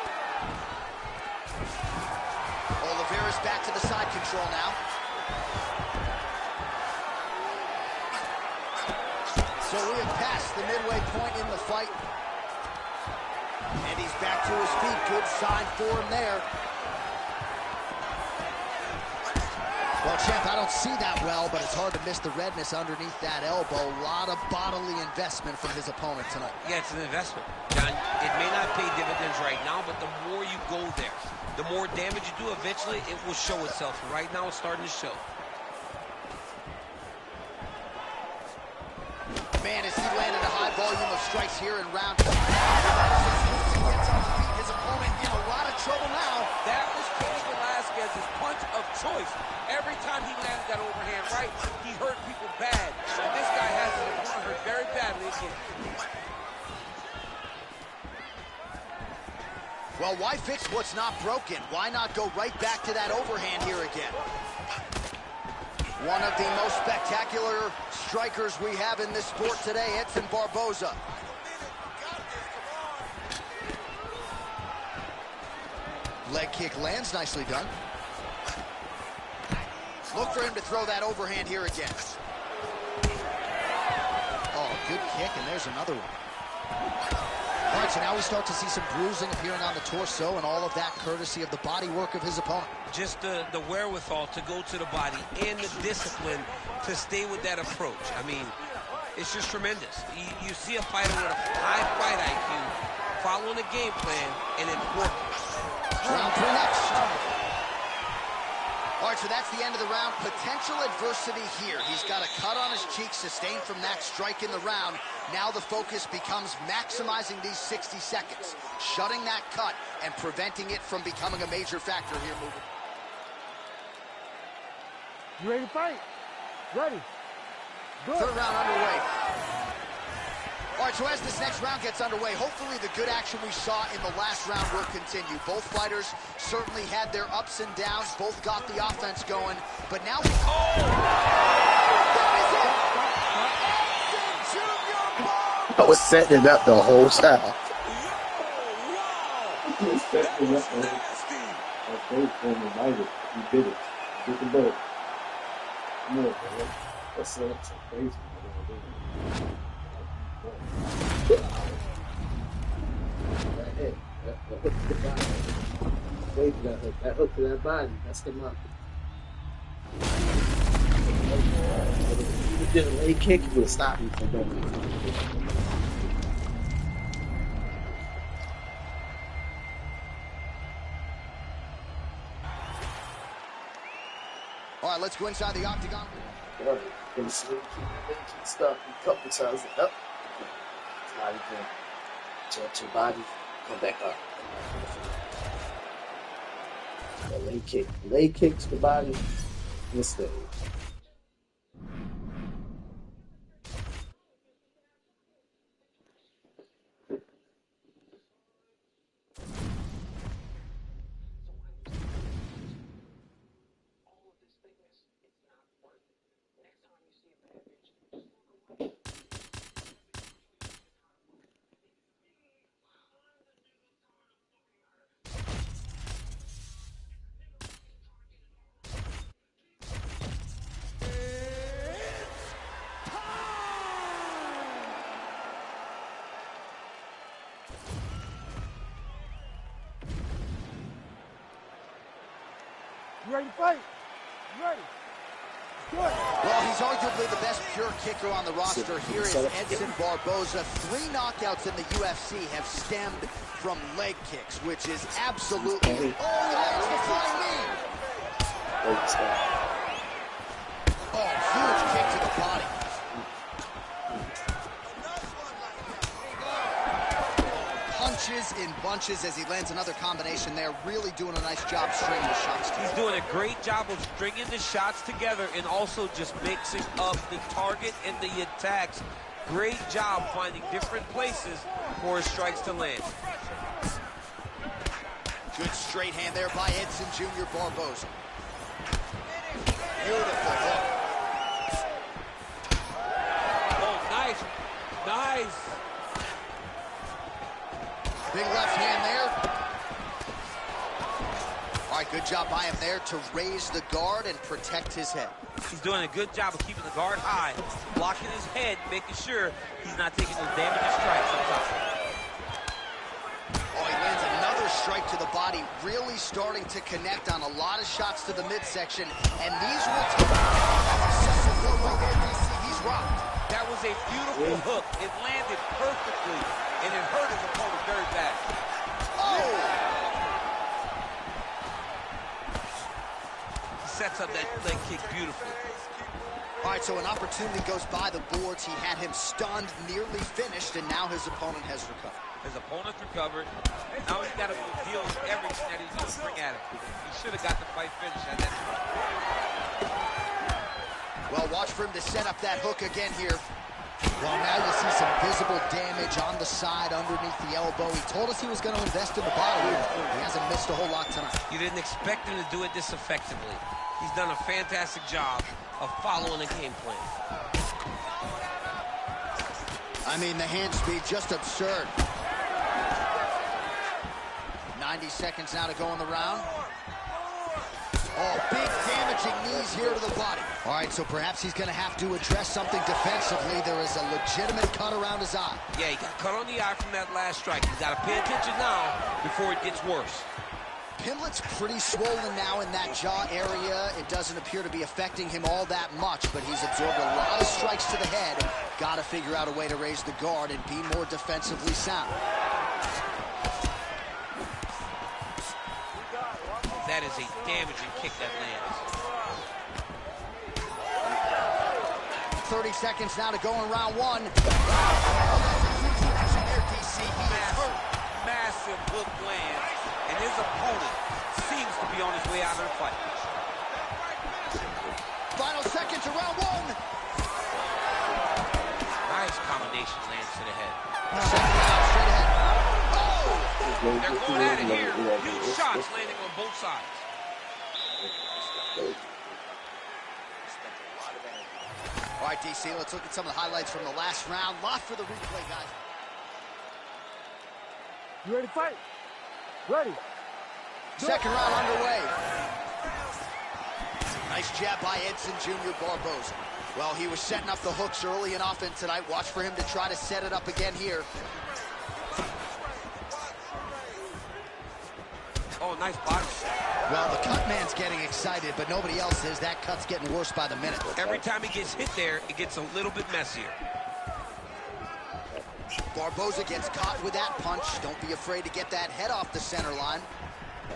Oliveira's back to the side control now. So we have passed the midway point in the fight. And he's back to his feet. Good sign for him there. Well, champ, I don't see that well, but it's hard to miss the redness underneath that elbow. A lot of bodily investment from his opponent tonight. Yeah, it's an investment. John, it may not pay dividends right now, but the more you go there, the more damage you do, eventually it will show itself. Right now, it's starting to show. Man, as he landed a high volume of strikes here in round two. He gets on his feet. His opponent in a lot of trouble now. That was Cain Velasquez's punch of choice. Every time he landed that overhand right, he hurt people bad. And this guy has his opponent hurt very badly again. Well, why fix what's not broken? Why not go right back to that overhand here again? One of the most spectacular strikers we have in this sport today, Edson Barboza. Leg kick lands, nicely done. Look for him to throw that overhand here again. Oh, good kick, and there's another one. All right, so now we start to see some bruising appearing on the torso, and all of that courtesy of the body work of his opponent. Just the wherewithal to go to the body and the discipline to stay with that approach. I mean, it's just tremendous. You see a fighter with a high fight IQ following a game plan and it working. Round three next. All right, so that's the end of the round. Potential adversity here. He's got a cut on his cheek sustained from that strike in the round. Now the focus becomes maximizing these 60 seconds, shutting that cut and preventing it from becoming a major factor here moving. You ready to fight? Ready. Good. Third round underway. All right, so as this next round gets underway, hopefully the good action we saw in the last round will continue. Both fighters certainly had their ups and downs. Both got the offense going. But now we... Oh! That is it! I was setting it up the whole time. Wow. That was nasty. Okay, from the Bible, you did it. You did the boat. Come on, bro. That's so crazy. That hook to the body. Wait for that hook. That hook to that body. That's the mark. If you did a leg kick, it would stop you from doing it. All right, let's go inside the octagon. Gonna sleep, keep stuff a couple times. Up. Body can touch your body, come back up. A leg kick. Leg kicks the body instead. You ready to fight? You ready? Good. Well, he's arguably the best pure kicker on the roster. Here is Edson Barboza. 3 knockouts in the UFC have stemmed from leg kicks, which is absolutely... Oh, he lands the flying knee! Oh, huge kick to the body. Punches in bunches as he lands another combination there. Really doing a nice job stringing the shots together. He's doing a great job of stringing the shots together and also just mixing up the target and the attacks. Great job finding different places for his strikes to land. Good straight hand there by Edson Jr. Barboza. Beautiful hook. Oh, nice. Nice. Big left hand there. All right, good job by him there to raise the guard and protect his head. He's doing a good job of keeping the guard high, blocking his head, making sure he's not taking those damaging strikes on top. Oh, he lands another strike to the body, really starting to connect on a lot of shots to the midsection, and these will take he's rocked. That was a beautiful hook. It landed perfectly, and it hurt his opponent very bad. Oh! He sets up that leg kick beautifully. All right, so an opportunity goes by the boards. He had him stunned, nearly finished, and now his opponent has recovered. His opponent's recovered. Now he's got to deal with everything that he's going to bring at him. He should have got the fight finished at that point. Well, watch for him to set up that hook again here. Well, now you see some visible damage on the side underneath the elbow. He told us he was going to invest in the body. He hasn't missed a whole lot tonight. You didn't expect him to do it this effectively. He's done a fantastic job of following a game plan. I mean, the hand speed, just absurd. 90 seconds now to go in the round. Oh, big damaging knees here to the body. All right, so perhaps he's going to have to address something defensively. There is a legitimate cut around his eye. Yeah, he got cut on the eye from that last strike. He's got to pay attention now before it gets worse. Pimlet's pretty swollen now in that jaw area. It doesn't appear to be affecting him all that much, but he's absorbed a lot of strikes to the head. Got to figure out a way to raise the guard and be more defensively sound. That That is a damaging kick that lands. 30 seconds now to go in round one. That's a huge connection there, DC. He is hurt. Massive hook lands, and his opponent seems to be on his way out of the fight. Final seconds of round one. Nice combination lands to the head. Second round, straight ahead. They're going at it here. Huge shots landing on both sides. All right, DC, let's look at some of the highlights from the last round. Lot for the replay, guys. You ready to fight? Ready. Second round underway. Nice jab by Edson Jr. Barboza. Well, he was setting up the hooks early and often tonight. Watch for him to try to set it up again here. Oh, nice body shot. Well, the cut man's getting excited, but nobody else is. That cut's getting worse by the minute. Every time he gets hit there, it gets a little bit messier. Barboza gets caught with that punch. Don't be afraid to get that head off the center line.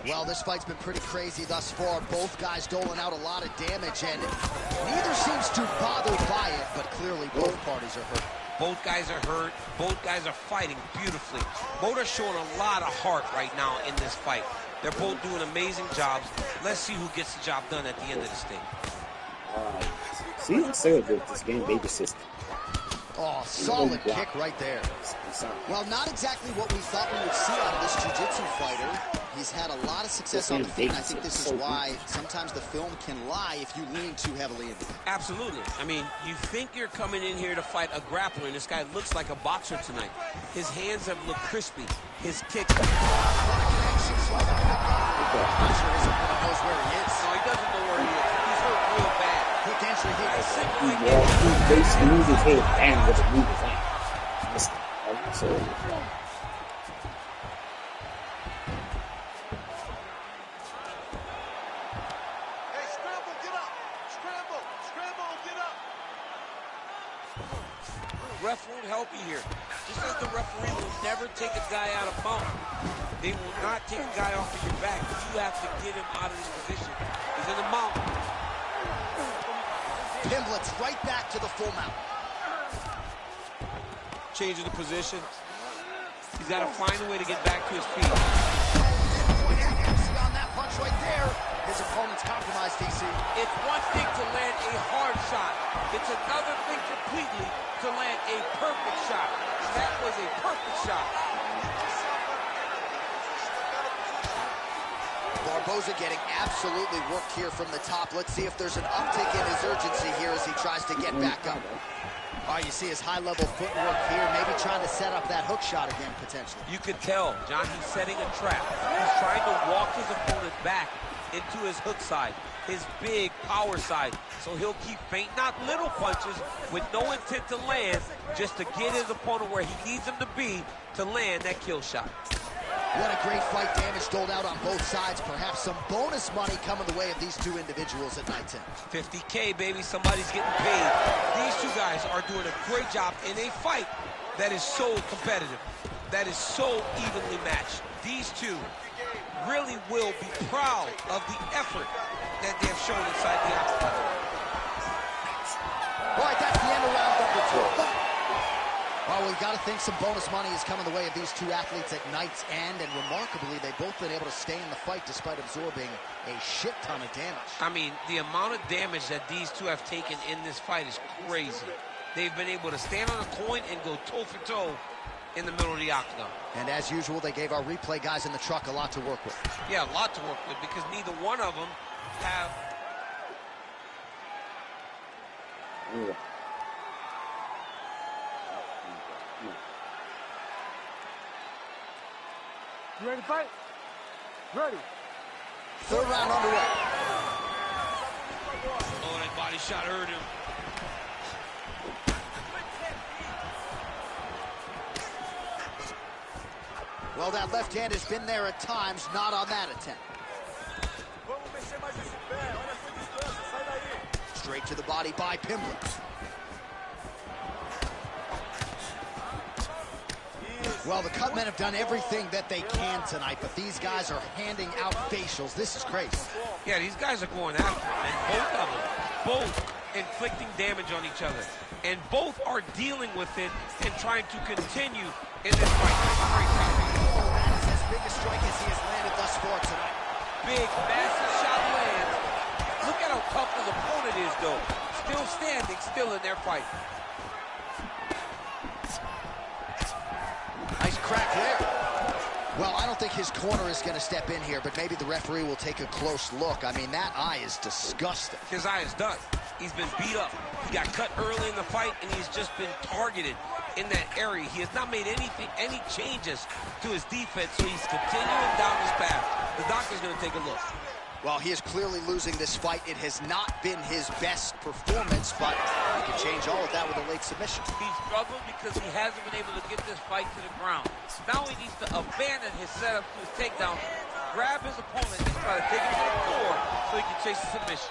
Well, this fight's been pretty crazy thus far. Both guys doling out a lot of damage, and neither seems too bothered by it, but clearly both parties are hurt. Both guys are hurt. Both guys are fighting beautifully. Both are showing a lot of heart right now in this fight. They're both doing amazing jobs. Let's see who gets the job done at the end of this thing. See, I'm so good at this game, baby system. Oh, solid kick right there. Well, not exactly what we thought we would see out of this jiu-jitsu fighter. He's had a lot of success on the feet, and I think this is why sometimes the film can lie if you lean too heavily into it. Absolutely. I mean, you think you're coming in here to fight a grappler, and this guy looks like a boxer tonight. His hands have looked crispy. His kicks. I'm not sure his opponent knows where he is. No, he doesn't know where he is. He's hurt real bad. Quick entry here. He basically moved his head and with a move his hand. So, Hey, scramble, get up. Scramble, scramble, get up. Ref won't help you here. Just as the referee will never take a guy out of mount. They will not take a guy off of your back. You have to get him out of this position. He's in the mount. Pimblets right back to the full mount. Changing the position. He's got to find a way to get back to his feet. On that punch right there, his opponent's compromised, DC. It's one thing to land a hard shot. It's another thing completely to land a perfect shot. And that was a perfect shot. Barboza getting absolutely worked here from the top. Let's see if there's an uptick in his urgency here as he tries to get back up. All right, you see his high-level footwork here, maybe trying to set up that hook shot again, potentially. You could tell, John, he's setting a trap. He's trying to walk his opponent back into his hook side, his big power side. So he'll keep feinting out little punches with no intent to land, just to get his opponent where he needs him to be to land that kill shot. What a great fight. Damage doled out on both sides. Perhaps some bonus money coming the way of these two individuals at night 10. 50K, baby. Somebody's getting paid. These two guys are doing a great job in a fight that is so competitive, that is so evenly matched. These two really will be proud of the effort that they have shown inside the octagon. All right, that's the end of round number 2. Well, we've got to think some bonus money is coming the way of these two athletes at night's end, and remarkably, they've both been able to stay in the fight despite absorbing a shit ton of damage. I mean, the amount of damage that these two have taken in this fight is crazy. They've been able to stand on a coin and go toe-for-toe in the middle of the octagon. And as usual, they gave our replay guys in the truck a lot to work with. Yeah, a lot to work with because neither one of them have... You ready to fight? Ready. Third round underway. Oh, that body shot hurt him. Well, that left hand has been there at times, not on that attempt. Straight to the body by Pimblett. Well, the cut men have done everything that they can tonight, but these guys are handing out facials. This is crazy. Yeah, these guys are going after him, and both of them, both inflicting damage on each other. And both are dealing with it and trying to continue in this fight. Great job. That is as big a strike as he has landed thus far tonight. Big, massive shot lands. Look at how tough his opponent is, though. Still standing, still in their fight. Nice crack there. Well, I don't think his corner is going to step in here, but maybe the referee will take a close look. I mean, that eye is disgusting. His eye is done. He's been beat up. He got cut early in the fight, and he's just been targeted in that area. He has not made any changes to his defense, so he's continuing down his path. The doctor's going to take a look. Well, he is clearly losing this fight. It has not been his best performance, but he can change all of that with a late submission. He's struggled because he hasn't been able to get this fight to the ground. Now he needs to abandon his setup to his takedown, grab his opponent, and try to take him to the floor so he can chase the submission.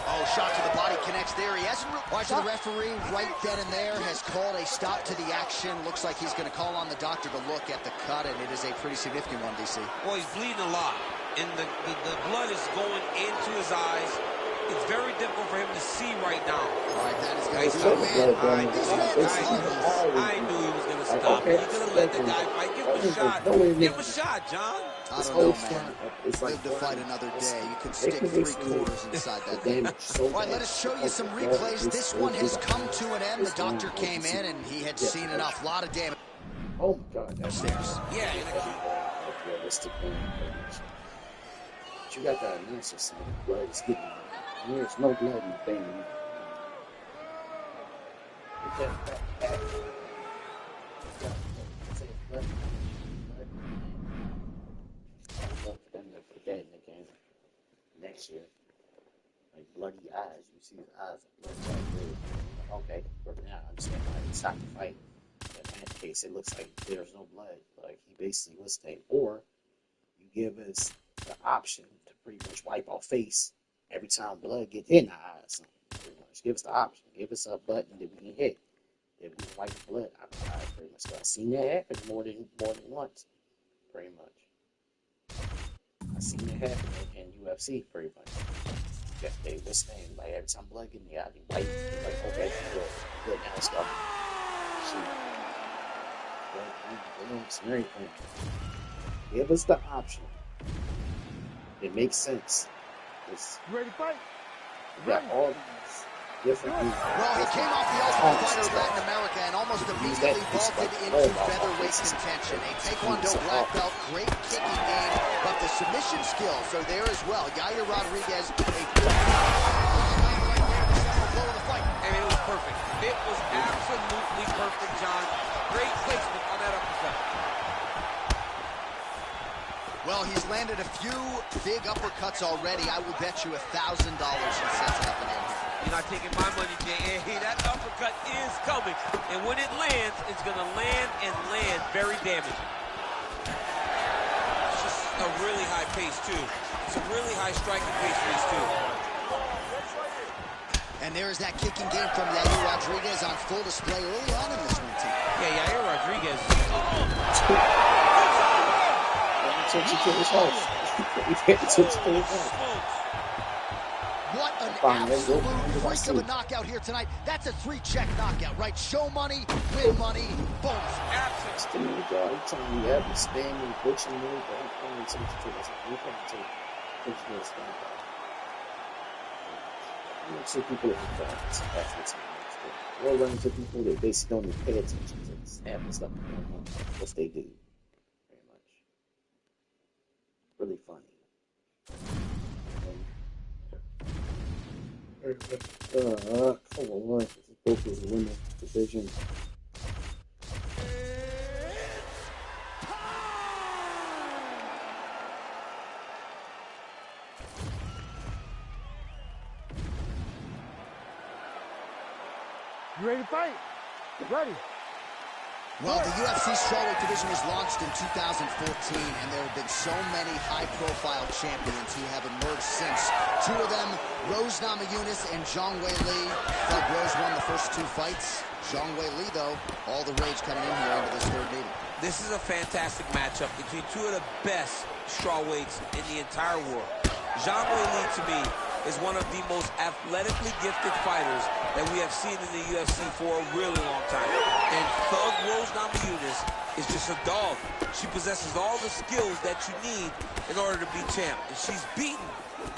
Oh, shot to the body connects there. He hasn't really... Watch the referee right then and there has called a stop to the action. Looks like he's going to call on the doctor to look at the cut, and it is a pretty significant one, DC. Well, he's bleeding a lot, and the blood is going into his eyes. It's very difficult for him to see right now. All right, that is going to I knew he was going to stop. He's going to let the guy fight. Give him a shot. Give him a shot, John. I don't know, man. Live to fight another day. You can stick 3 quarters inside that thing. All right, let us show you some replays. This one has come to an end. The doctor came in, and he had seen enough. A lot of damage. Oh, my God. That's Upstairs. Yeah. realistic thing. But you got that announcer saying blood is getting there's no blood in the thing. Next year, like bloody eyes, you see his eyes. Okay, but now I understand why he stopped the fight. In that case, it looks like there's no blood. Like he basically was saying, or you give us the option to pretty much wipe our face every time blood gets in the eyes. Pretty much give us the option. Give us a button that we can hit. That we can wipe the blood out of the eyes. Pretty much. So I've seen that happen more than once. Pretty much. I've seen it happen in UFC pretty much. Jeff Davis was saying, like, every time blood get in the eye, you wipe it. Like, okay, good, now let's go. Everything. Give us the option. It makes sense. You ready to fight? You got all these different people. Well, he came off the Ultimate Fighter of Latin America and almost immediately vaulted into featherweight contention. A Taekwondo black belt, great kicking game, but the submission skills are there as well. Yair Rodriguez, blow of the fight. I mean, it was perfect. It was absolutely perfect, John. Great placement on that uppercut. Well, he's landed a few big uppercuts already. I will bet you $1,000 he sets up in here. You're not taking my money, Jay. Hey, that uppercut is coming. And when it lands, it's going to land and land very damaging. It's just a really high pace, too. It's a really high striking pace for these two. And there's that kicking game from Yair Rodriguez on full display early on in this one, team. Yeah, Yair Rodriguez. Took you to his house. What an absolute freak of a knockout here tonight. That's a 3-check knockout, right? Show money, win money, bonus. Absolutely. You telling me every spin and butchering me, but I'm only taking you to his house. Some people that's what's we're running to people that basically don't even pay attention to this half the stuff going on. What they do. Really funny. Come on, this is both of the women's division. You ready to fight? Ready. Well, the UFC strawweight division was launched in 2014, and there have been so many high-profile champions who have emerged since. 2 of them, Rose Namajunas and Zhang Weili. Rose won the first 2 fights. Zhang Weili, though, all the rage coming in here into this 3rd meeting. This is a fantastic matchup between two of the best strawweights in the entire world. Zhang Weili, to me, is one of the most athletically gifted fighters that we have seen in the UFC for a really long time. And Thug Rose Namajunas is just a dog. She possesses all the skills that you need in order to be champ. And she's beaten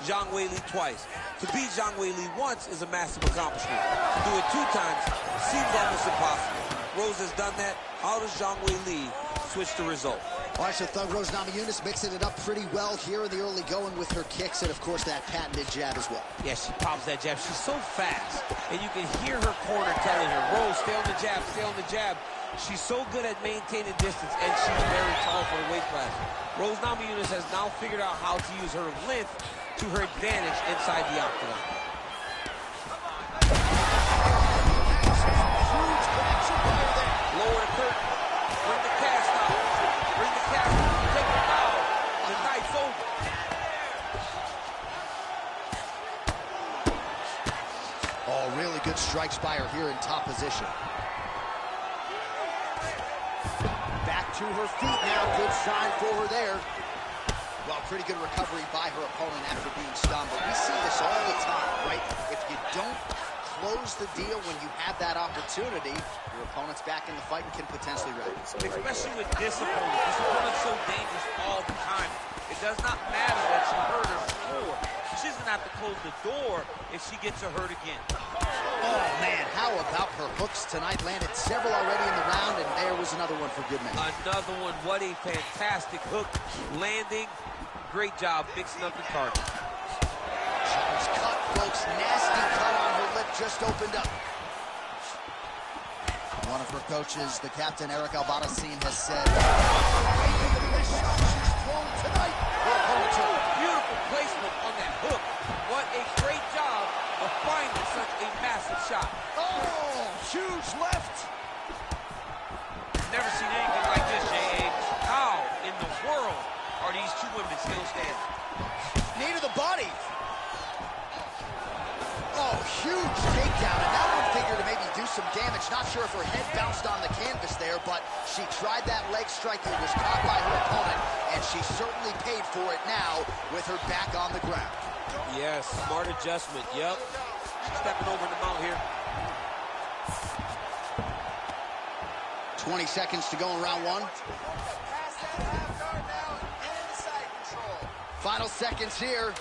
Zhang Weili twice. To beat Zhang Weili once is a massive accomplishment. To do it 2 times seems almost impossible. Rose has done that. How does Zhang Weili switch the result? All right, so Thug Rose Namajunas mixing it up pretty well here in the early going with her kicks and, of course, that patented jab as well. Yeah, she pops that jab. She's so fast. And you can hear her corner telling her, Rose, stay on the jab, stay on the jab. She's so good at maintaining distance, and she's very tall for her weight class. Rose Namajunas has now figured out how to use her length to her advantage inside the octagon. Lower the curtain. Bring the cast out. Bring the cast out. Take the foul. The night's over. Oh, really good strikes by her here in top position. Back to her feet now. Good sign for her there. Well, pretty good recovery by her opponent after being stunned. But we see this all the time, right? If you don't close the deal when you have that opportunity, your opponent's back in the fight and can potentially wreck it. Especially with this opponent. This opponent's so dangerous all the time. It does not matter that she hurt her before. She's going to have to close the door if she gets hurt again. Oh, man, how about her hooks tonight? Landed several already in the round, and there was another one for good measure. Another one. What a fantastic hook landing. Great job mixing up the target. She's cut, folks. Nasty cut on her lip just opened up. One of her coaches, the captain, Eric Albarracin, has said, this shot she's thrown tonight. Beautiful placement on that hook. What a great job of finding such a massive shot. Oh, huge left. Never seen anything like this, J.A. How in the world are these two women still standing? Knee to the body. Oh, huge takedown, and that one figured to maybe do some damage. Not sure if her head bounced on the canvas there, but she tried that leg strike. It was caught by her opponent, and she certainly paid for it now with her back on the ground. Yes, smart adjustment, yep. She's stepping over the mount here. 20 seconds to go in round 1. Final seconds here.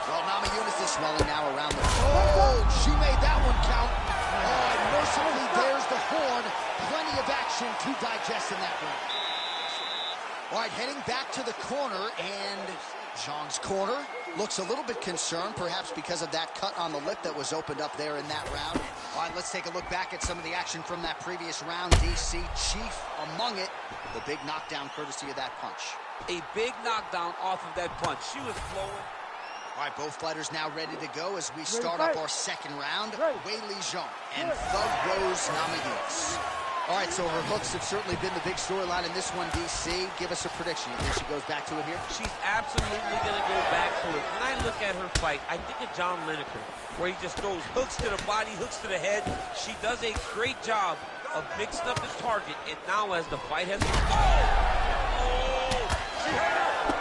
Well, Namajunas is swelling now around the... Oh, she made that one count. Oh, and mercifully, there's the horn. Plenty of action to digest in that one. All right, heading back to the corner, and Zhang's corner looks a little bit concerned, perhaps because of that cut on the lip that was opened up there in that round. All right, let's take a look back at some of the action from that previous round. DC, chief among it, the big knockdown courtesy of that punch. A big knockdown off of that punch. She was flowing. All right, both fighters now ready to go as we start up our second round. Weili Zhang and Thug Rose Namajunas. All right, so her hooks have certainly been the big storyline in this one, DC. Give us a prediction. You think she goes back to it here? She's absolutely going to go back to it. When I look at her fight, I think of John Lineker, where he just throws hooks to the body, hooks to the head. She does a great job of mixing up the target, and now as the fight has... Oh! She hurt her!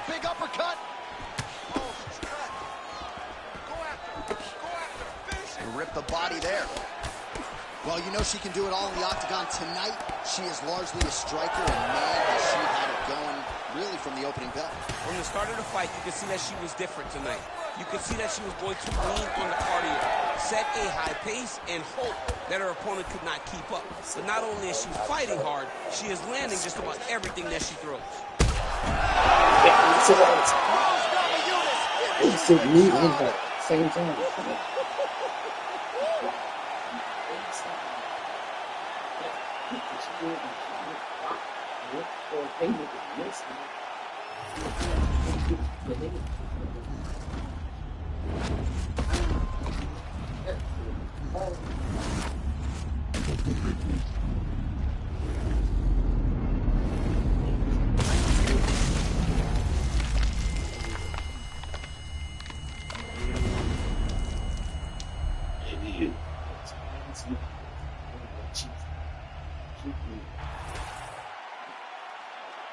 Big uppercut. Oh, she's cut. Go after her. Go after her. Finish it. Rip the body there. Well, you know she can do it all in the octagon. Tonight, she is largely a striker, and man, has she had it going really from the opening bell. From the start of the fight, you could see that she was different tonight. You could see that she was going to lean on the cardio, set a high pace, and hope that her opponent could not keep up. But not only is she fighting hard, she is landing just about everything that she throws. It's just me and her same time.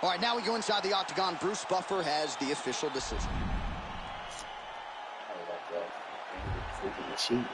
All right, now we go inside the octagon. Bruce Buffer has the official decision. I like that. Freaking machine.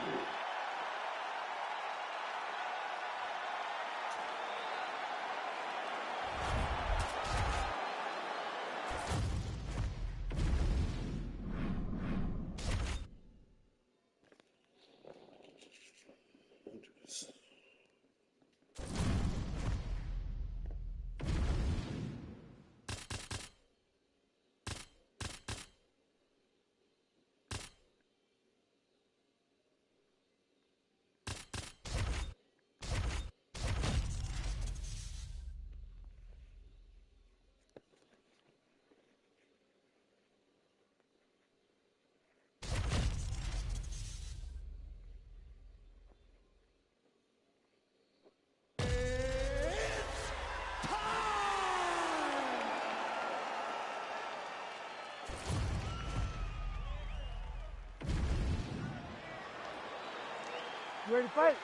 You ready to fight?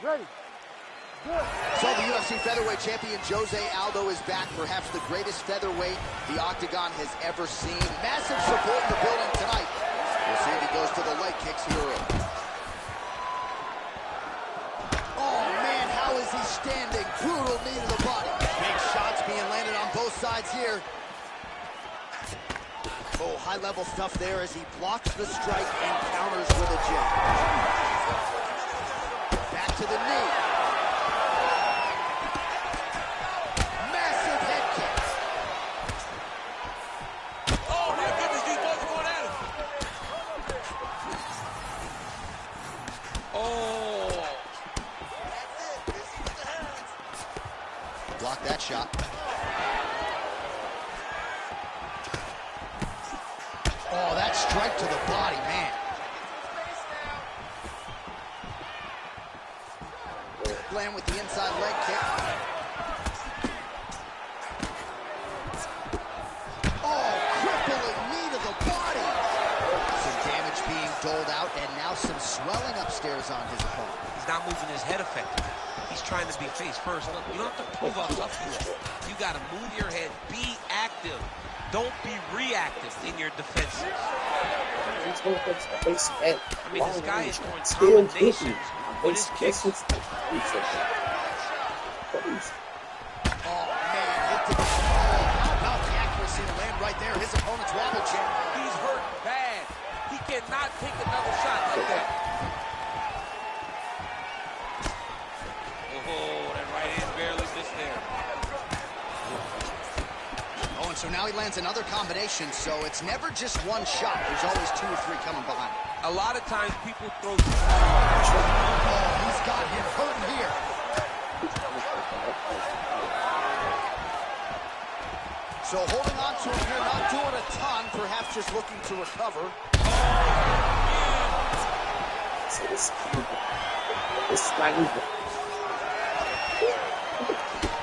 Ready. Good. So the UFC featherweight champion Jose Aldo is back, perhaps the greatest featherweight the octagon has ever seen. Massive support in the building tonight. We'll see if he goes to the leg kicks here early. Oh man, how is he standing? Brutal knee to the body. Big shots being landed on both sides here. Oh, high-level stuff there as he blocks the strike and counters with a jab. Back to the knee. Massive head kick. Oh my goodness, these boys are going at it. Oh. That's it. This is with the hands. Block that shot. Oh, that strike to the body, man. Land with the inside leg kick. Oh, crippling knee to the body. Some damage being doled out, and now some swelling upstairs on his opponent. He's not moving his head effectively. He's trying to be face first. Look, you don't have to prove how tough you are. You got to move your head. Be active. Don't be reactive in your defenses. I mean, this guy is throwing combinations with his kicks. Oh, man, hit to the ball. How about the accuracy to land right there? His opponent's wobble champ. He's hurt bad. He cannot take another shot like that. Oh, that right hand barely missed there. Oh, and so now he lands another combination, so it's never just one shot. There's always two or three coming behind. A lot of times people throw... Oh, he's got him hurting here. So holding on to him here, not doing a ton, perhaps just looking to recover.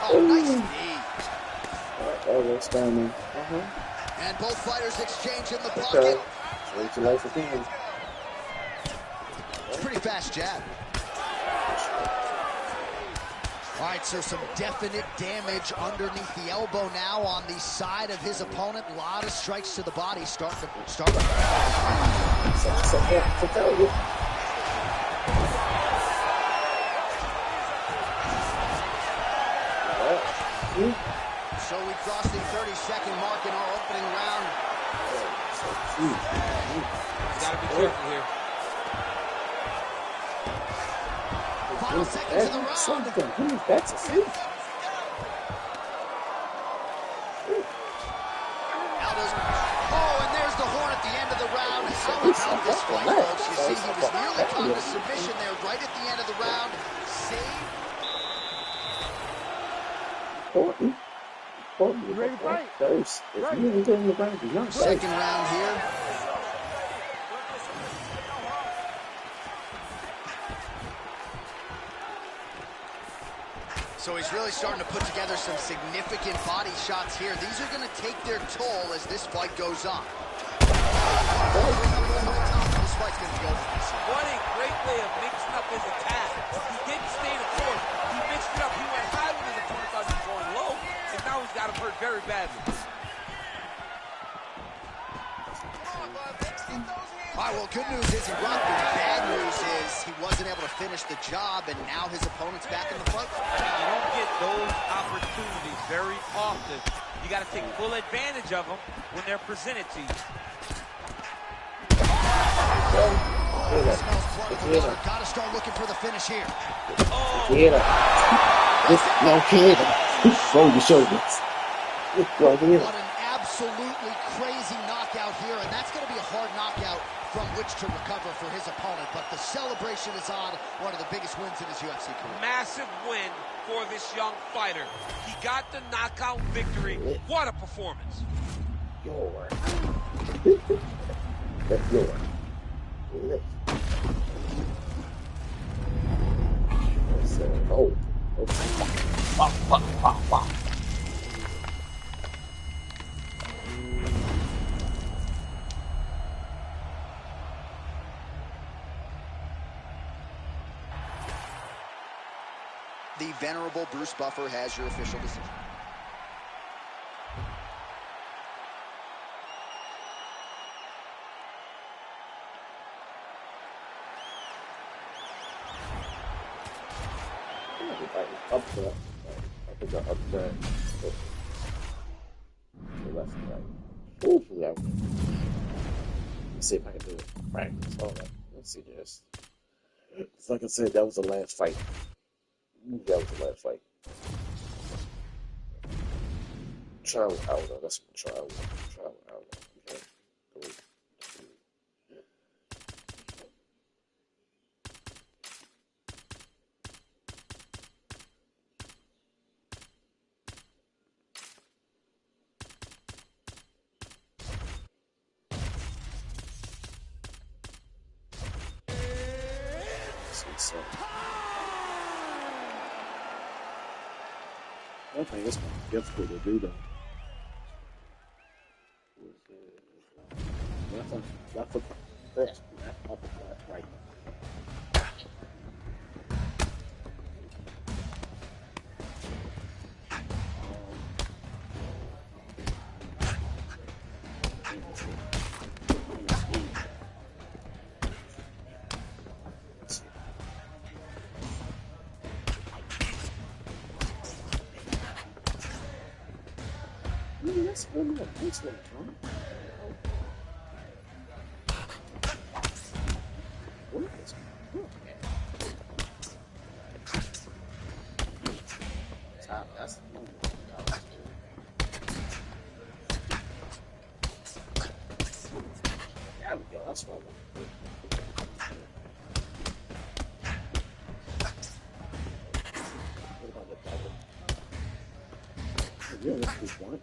Oh, nice knee. Oh, that's down there. And both fighters exchange in the Okay. pocket. Wait your life again. Pretty fast jab. All right, so some definite damage underneath the elbow now on the side of his opponent. A lot of strikes to the body starting to start. So we crossed the 30-second mark in our opening round. Gotta be careful here. Final seconds of the round. That's a few. Aldo's. Oh, and there's the horn at the end of the round. How about this fight, folks? You see, he was nearly caught in a submission there right at the end of the round. Save. Important. You ready to fight? Those. If you even get in the round, you're not safe. Second round here. So he's really starting to put together some significant body shots here. These are going to take their toll as this fight goes on. This fight's going to go for this. What a great way of mixing up his attack. He didn't stay the course. He mixed it up. He went high. very badly. All right, well, good news is he rocked it. Bad news is he wasn't able to finish the job, and now his opponent's back in the fight. You don't get those opportunities very often. You got to take full advantage of them when they're presented to you. Smells blood in the water. Got to start looking for the finish here. Quiera. No quiera. Roll your shoulders. What an absolutely crazy knockout here, and that's going to be a hard knockout from which to recover for his opponent. But the celebration is on. One of the biggest wins in his UFC career. Massive win for this young fighter. He got the knockout victory. What a performance. That's yours. Oh, okay. The venerable Bruce Buffer has your official decision. Upset. I think I upset. Left and right. Ooh, yeah. Let's see if I can do it. Practice. All right. Let's see this. Like I said, that was the last fight. That was the last fight. Travel hour. That's travel hour. Okay. Cool. So I think it's difficult to do though. That's right. That's one more. Thanks for Tom. What is that's there we go. That's what about the double? Yeah, let's do one.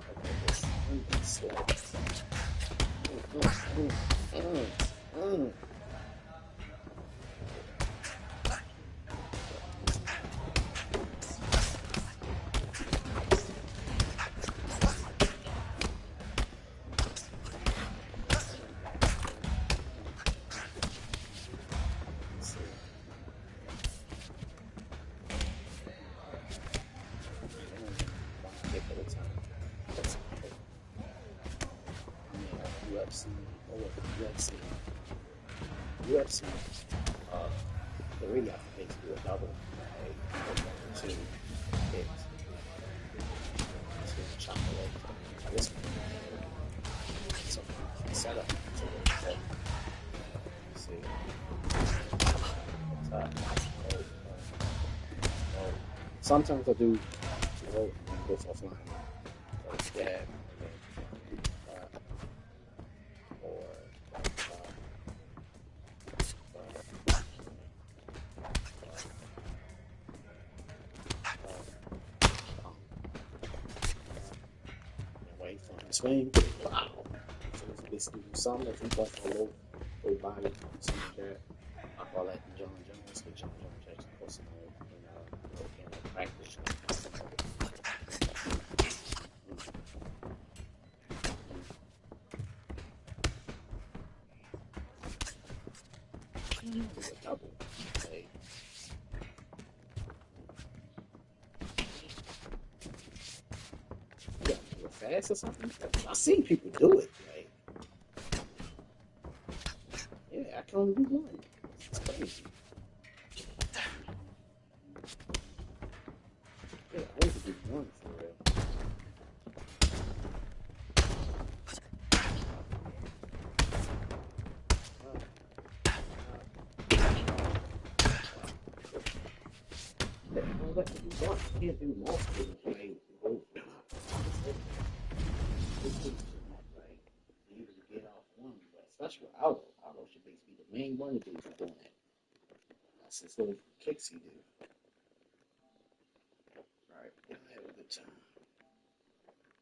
UFC, they really have to do a double, two hits, two chop away. This one, so set up, see, sometimes I do, go offline, yeah. Swing. Wow. So let's basically do something if we bust a low body, something like that. I call that John Jones, but John Jones actually posted in practice. A double. Hey. Yeah, fast or something? I've seen people do it. Like, yeah, I can only do one. It's crazy. Yeah, I only do one for real. Well, let me do one. I can't do multiple. Like, you get off one, but especially with Aldo. Aldo should basically be the main one to do for doing that. That's his little kicks he do. Alright, have a good time.